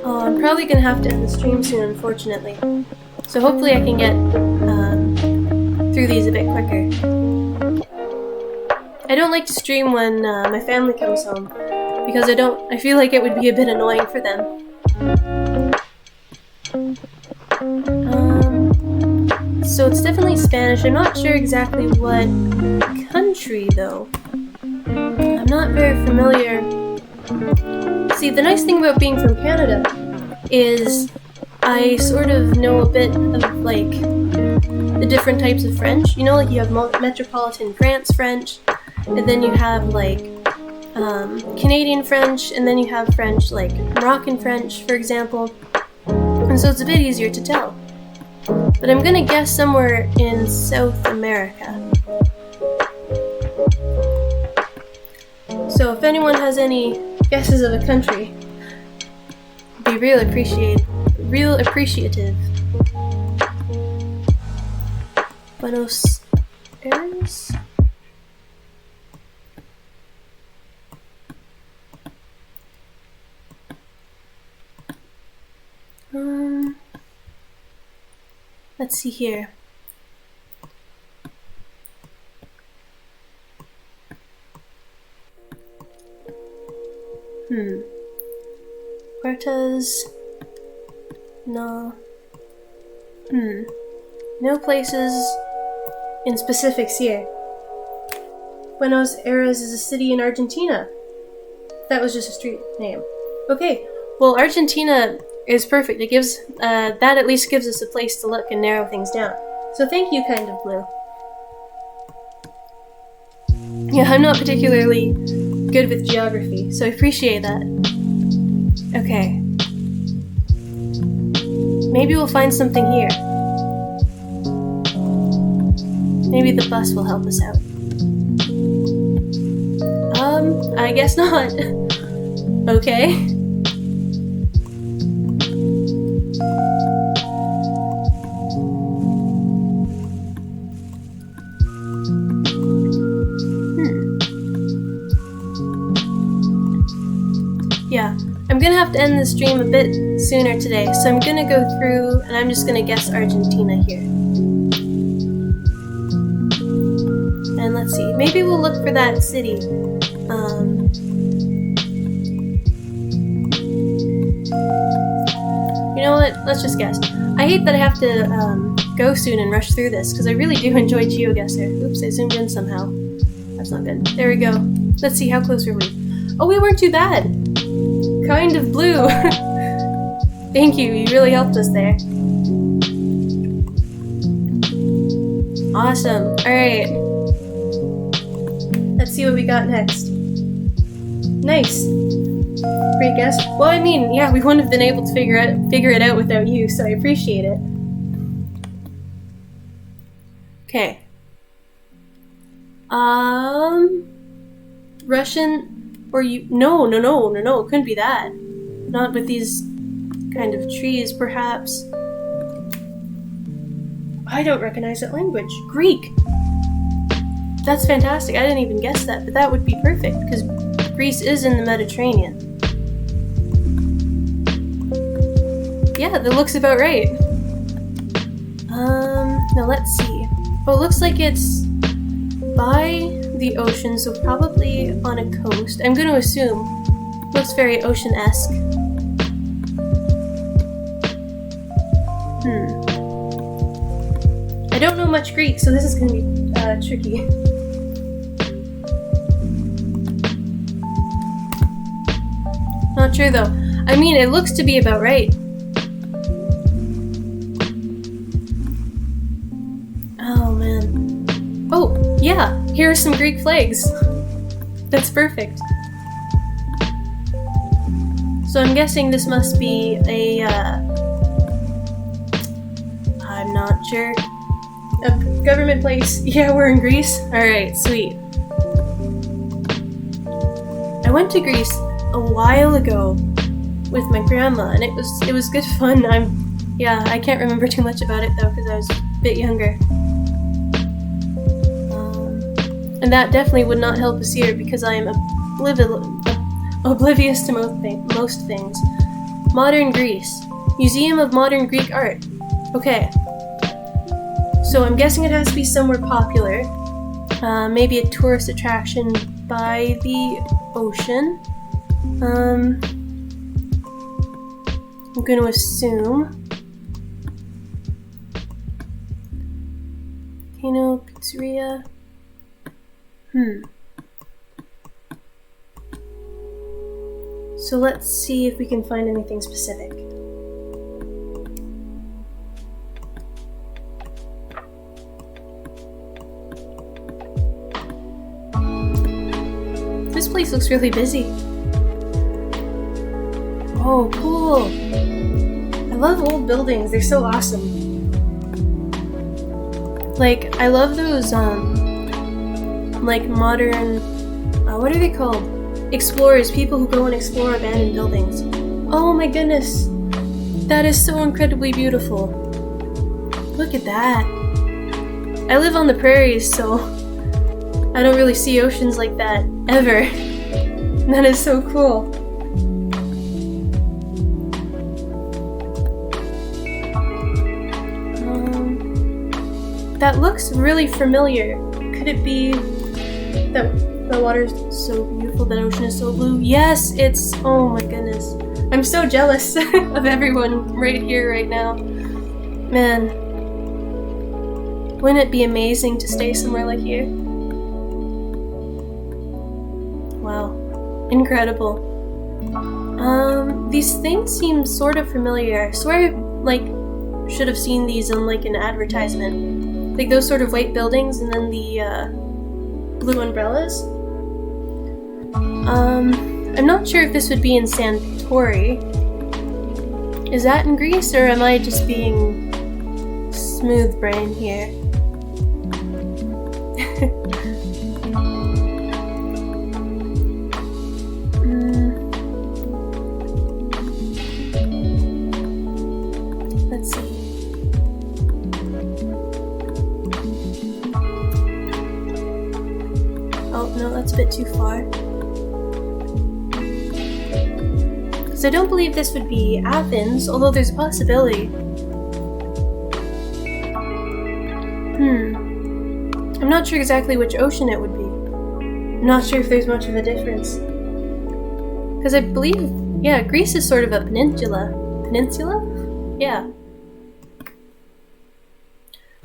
Oh, I'm probably gonna have to end the stream soon, unfortunately. So hopefully I can get through these a bit quicker. I don't like to stream when my family comes home, because I feel like it would be a bit annoying for them. So it's definitely Spanish. I'm not sure exactly what country, though. I'm not very familiar. See, the nice thing about being from Canada is I sort of know a bit of, like, the different types of French. You know, like, you have Metropolitan France French, and then you have, like, Canadian French, and then you have French, like, Moroccan French, for example. And so it's a bit easier to tell. But I'm gonna guess somewhere in South America. So if anyone has any guesses of a country, I'd be real appreciative. Buenos Aires? Let's see here. Puertas? No. No places in specifics here. Buenos Aires is a city in Argentina. That was just a street name. Okay, well, Argentina is perfect. It gives, that at least gives us a place to look and narrow things down. So thank you, Kind of Blue. Yeah, I'm not particularly good with geography, so I appreciate that. Okay. Maybe we'll find something here. Maybe the bus will help us out. I guess not. Okay. Yeah, I'm gonna have to end the stream a bit sooner today, so I'm gonna go through and I'm just gonna guess Argentina here. And let's see, maybe we'll look for that city. You know what? Let's just guess. I hate that I have to go soon and rush through this, because I really do enjoy GeoGuessr. Oops, I zoomed in somehow. That's not good. There we go. Let's see, how close were we? Oh, we weren't too bad! Kind of blue! Thank you, you really helped us there. Awesome. Alright. Let's see what we got next. Nice. Great guess. Well, I mean, yeah, we wouldn't have been able to figure it out without you, so I appreciate it. Okay. Russian or you? No, it couldn't be that. Not with these kind of trees, perhaps. I don't recognize that language. Greek. That's fantastic. I didn't even guess that, but that would be perfect because Greece is in the Mediterranean. Yeah, that looks about right. Now let's see. Oh, it looks like it's by the ocean, so probably on a coast. I'm going to assume. Looks very ocean-esque. I don't know much Greek, so this is going to be tricky. Not sure though. I mean, it looks to be about right. Oh man. Oh, yeah, here are some Greek flags. That's perfect. So I'm guessing this must be a, I'm not sure. A government place. Yeah, we're in Greece. Alright, sweet. I went to Greece a while ago with my grandma, and it was good fun. I can't remember too much about it though because I was a bit younger. And that definitely would not help us here because I am oblivious to most things. Modern Greece. Museum of Modern Greek Art. Okay. So I'm guessing it has to be somewhere popular. Maybe a tourist attraction by the ocean. I'm going to assume. Volcano, pizzeria. So let's see if we can find anything specific. This place looks really busy. Oh, cool. I love old buildings. They're so awesome. Like, I love those, like modern, what are they called? Explorers, people who go and explore abandoned buildings. Oh my goodness. That is so incredibly beautiful. Look at that. I live on the prairies, so I don't really see oceans like that, ever. That is so cool. That looks really familiar. Could it be that the water's so beautiful, that ocean is so blue? Yes, it's, oh my goodness. I'm so jealous of everyone right here, right now. Man. Wouldn't it be amazing to stay somewhere like here? Wow. Incredible. These things seem sort of familiar. I swear I, should have seen these in, an advertisement. Like those sort of white buildings and then the, blue umbrellas. I'm not sure if this would be in Santori. Is that in Greece, or am I just being smooth brain here? Let's see. Oh, no, that's a bit too far. I don't believe this would be Athens, although there's a possibility. I'm not sure exactly which ocean it would be. I'm not sure if there's much of a difference. Because I believe, yeah, Greece is sort of a peninsula. Peninsula? Yeah.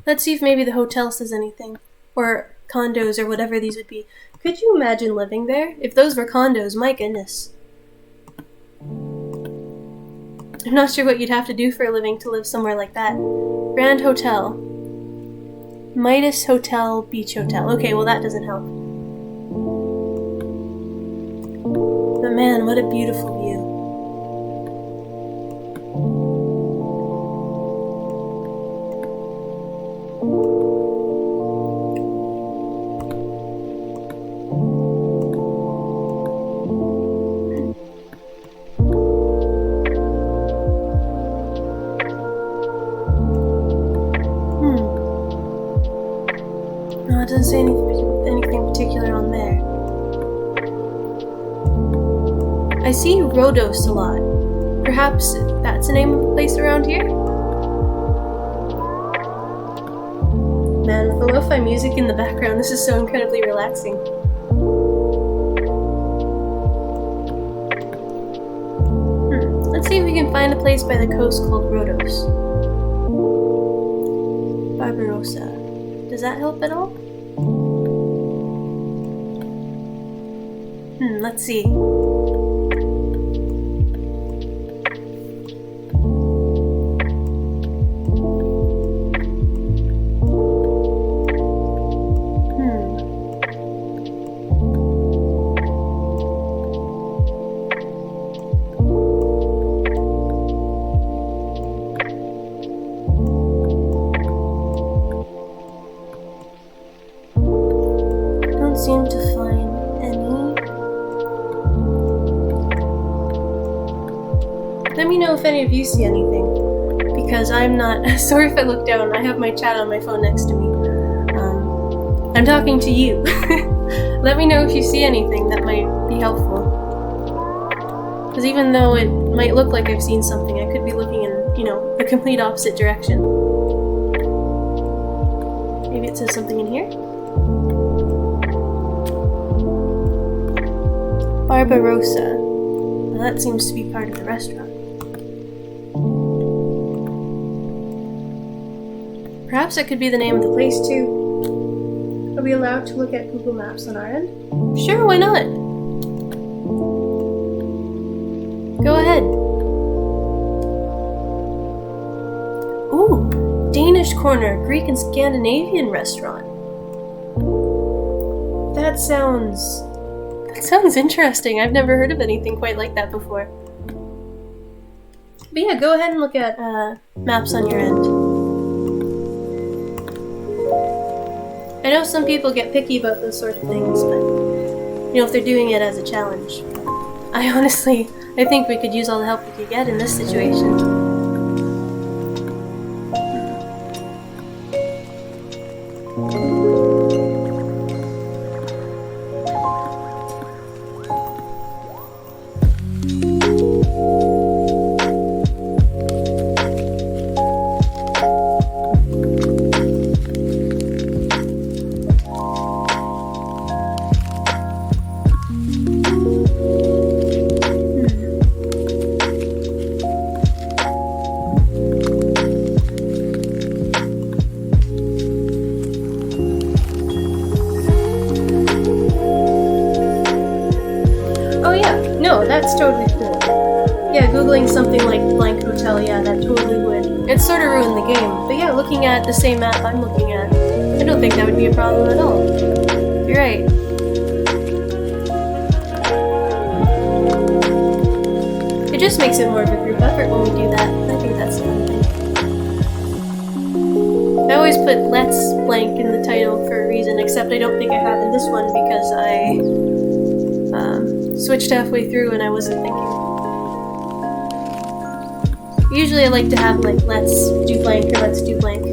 Let's see if maybe the hotel says anything. Or condos, or whatever these would be. Could you imagine living there? If those were condos, my goodness. I'm not sure what you'd have to do for a living to live somewhere like that. Grand Hotel. Midas Hotel, Beach Hotel. Okay, well that doesn't help. But man, what a beautiful view. No, it doesn't say anything particular on there. I see Rhodos a lot. Perhaps that's the name of a place around here? Man, with the lo-fi music in the background, this is so incredibly relaxing. Let's see if we can find a place by the coast called Rhodos. Barbarossa. Does that help at all? Let's see. Seem to find any. Let me know if any of you see anything, because I'm not. Sorry if I look down. I have my chat on my phone next to me. I'm talking to you. Let me know if you see anything that might be helpful. Because even though it might look like I've seen something, I could be looking in, the complete opposite direction. Maybe it says something in here. Barbarossa. Well, that seems to be part of the restaurant. Perhaps that could be the name of the place, too. Are we allowed to look at Google Maps on our end? Sure, why not? Go ahead. Ooh, Danish Corner, Greek and Scandinavian restaurant. That sounds interesting. I've never heard of anything quite like that before. But yeah, go ahead and look at maps on your end. I know some people get picky about those sort of things, but if they're doing it as a challenge. I think we could use all the help we could get in this situation. No, that's totally cool. Yeah, Googling something like blank hotel, yeah, that totally would. It sort of ruined the game. But yeah, looking at the same map I'm looking at, I don't think that would be a problem at all. You're right. just makes it more of a group effort when we do that. I think that's the fun thing. I always put let's blank in the title for a reason, except I don't think I have in this one because I switched halfway through and I wasn't thinking. Usually I like to have like let's do blank or let's do blank.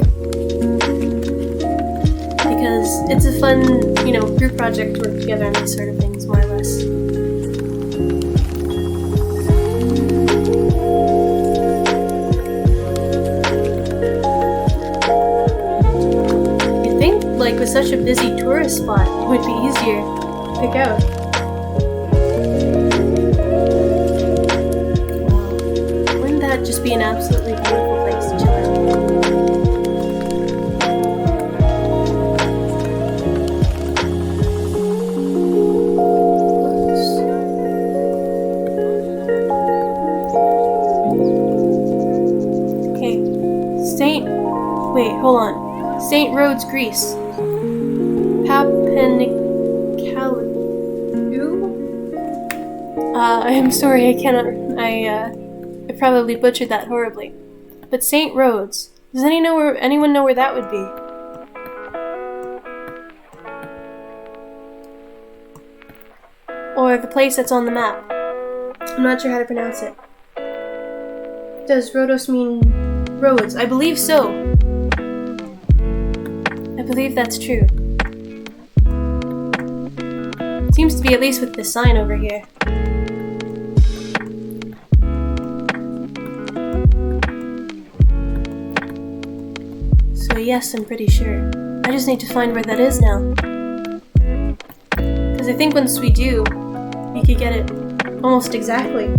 Because it's a fun, group project to work together on these sort of things, more or less. You'd think, like, with such a busy tourist spot, it would be easier to pick out. Wow. Wouldn't that just be an absolutely beautiful place to chill out? Wait, hold on. St. Rhodes, Greece. Papanicolaou? I'm sorry, I cannot. I probably butchered that horribly. But St. Rhodes. Does anyone know where that would be? Or the place that's on the map. I'm not sure how to pronounce it. Does Rhodos mean Rhodes? I believe so. I believe that's true. Seems to be, at least with this sign over here. So yes, I'm pretty sure. I just need to find where that is now. Because I think once we do, we could get it almost exactly.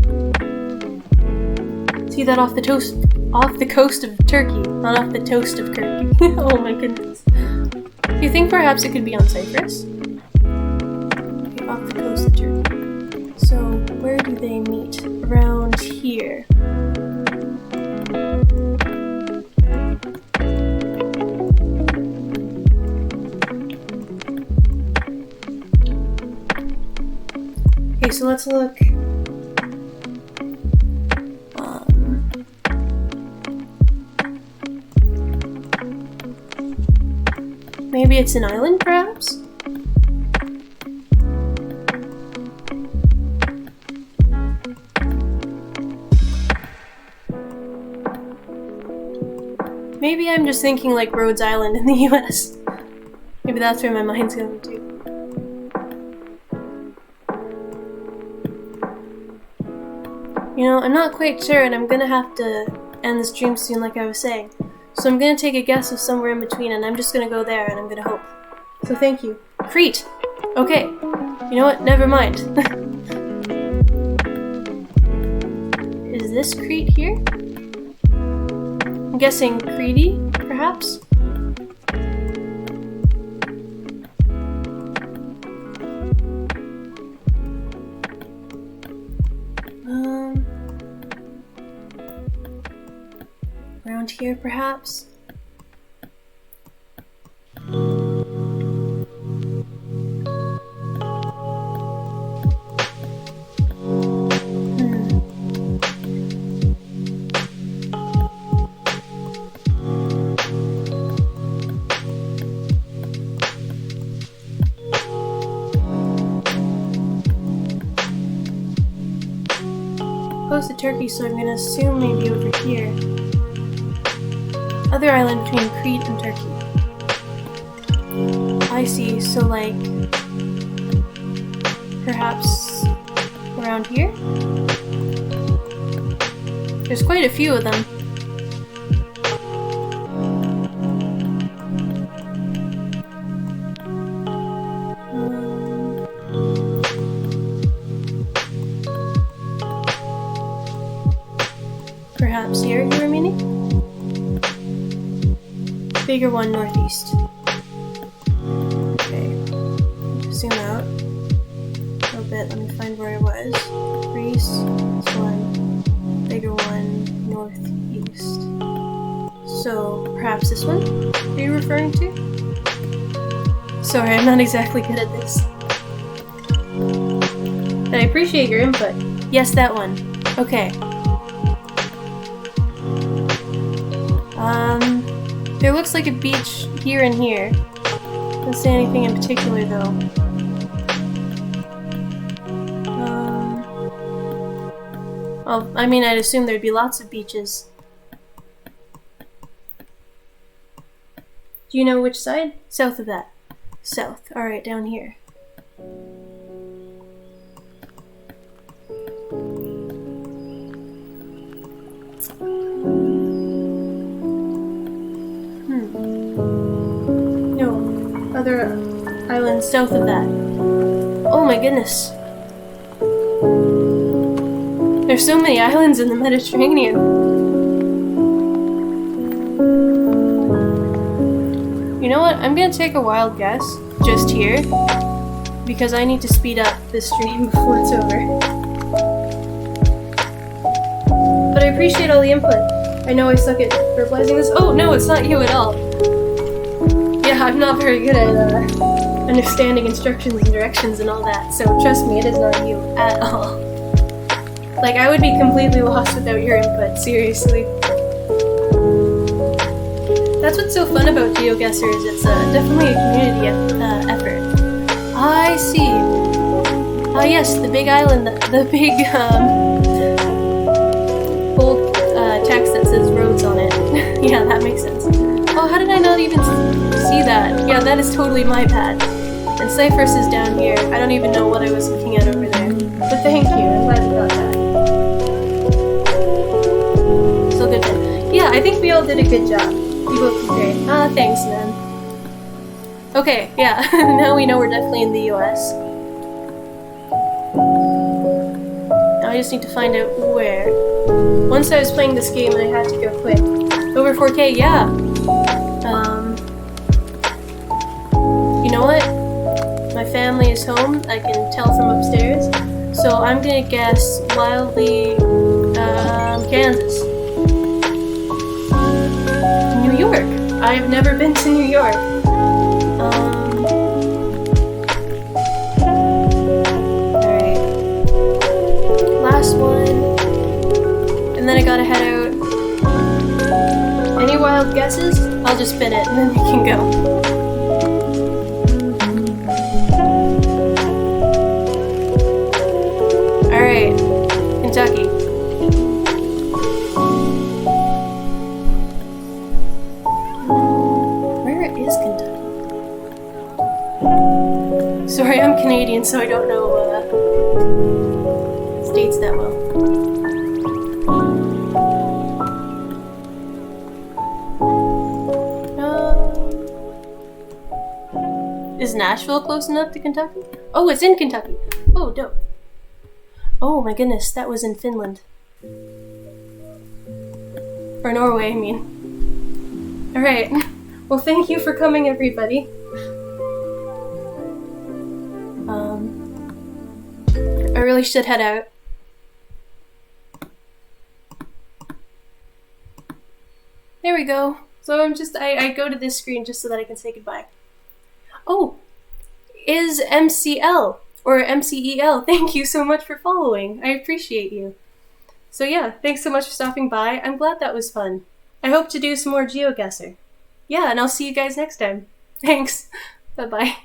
See that off the coast of Turkey, not off the toast of Turkey. Oh my goodness. Do you think perhaps it could be on Cyprus? Okay, off the coast of Turkey. So, where do they meet? Around here. Okay, so let's look. Maybe it's an island, perhaps? Maybe I'm just thinking like Rhodes Island in the US. Maybe that's where my mind's going to. I'm not quite sure, and I'm gonna have to end the stream soon, like I was saying. So I'm gonna take a guess of somewhere in between, and I'm just gonna go there, and I'm gonna hope. So thank you. Crete! Okay. You know what? Never mind. Is this Crete here? I'm guessing Crete, perhaps? Around here, perhaps? Close to Turkey, so I'm gonna assume maybe over here. Other island between Crete and Turkey. I see, so like perhaps around here? There's quite a few of them. Perhaps here, you were meaning? Bigger one northeast. Okay. Zoom out a little bit. Let me find where I was. Greece. This one. Bigger one northeast. So perhaps this one? Are you referring to? Sorry, I'm not exactly good at this. But I appreciate your input. Yes, that one. Okay. There looks like a beach here and here. Doesn't say anything in particular though. Well, I mean, I'd assume there'd be lots of beaches. Do you know which side? South of that. South. Alright, down here. No. Other islands south of that. Oh my goodness. There's so many islands in the Mediterranean. You know what? I'm gonna take a wild guess, just here, because I need to speed up this stream before it's over. But I appreciate all the input. I know I suck at verbalizing this. Oh, no, it's not you at all. Yeah, I'm not very good at understanding instructions and directions and all that, so trust me, it is not you at all. Like, I would be completely lost without your input, seriously. That's what's so fun about GeoGuessr is it's definitely a community effort. I see. Ah yes, the big island, the big bold text that says roads on it. Yeah, that makes sense. Oh, how did I not even see that? Yeah, that is totally my bad. And Cyprus is down here. I don't even know what I was looking at over there. But thank you, I'm glad we got that. So good job. Yeah, I think we all did a good job. You both did great. Ah, thanks, man. Okay, yeah, now we know we're definitely in the US. Now I just need to find out where. Once I was playing this game and I had to go quick. Over 4K, yeah. You know what? My family is home, I can tell from upstairs. So I'm gonna guess wildly, Kansas. New York. I've never been to New York. Alright. Last one. And then I gotta head out. Any wild guesses? I'll just spin it and then we can go. Alright. Kentucky. Sorry, I'm Canadian, so I don't know states that well. Is Nashville close enough to Kentucky? Oh, it's in Kentucky. Oh, dope. Oh my goodness, that was in Finland. Or Norway, I mean. Alright. Well, thank you for coming, everybody. I really should head out. There we go. So I go to this screen just so that I can say goodbye. Oh, is MCL or MCEL. Thank you so much for following. I appreciate you. So yeah, thanks so much for stopping by. I'm glad that was fun. I hope to do some more GeoGuessr. Yeah, and I'll see you guys next time. Thanks. Bye-bye.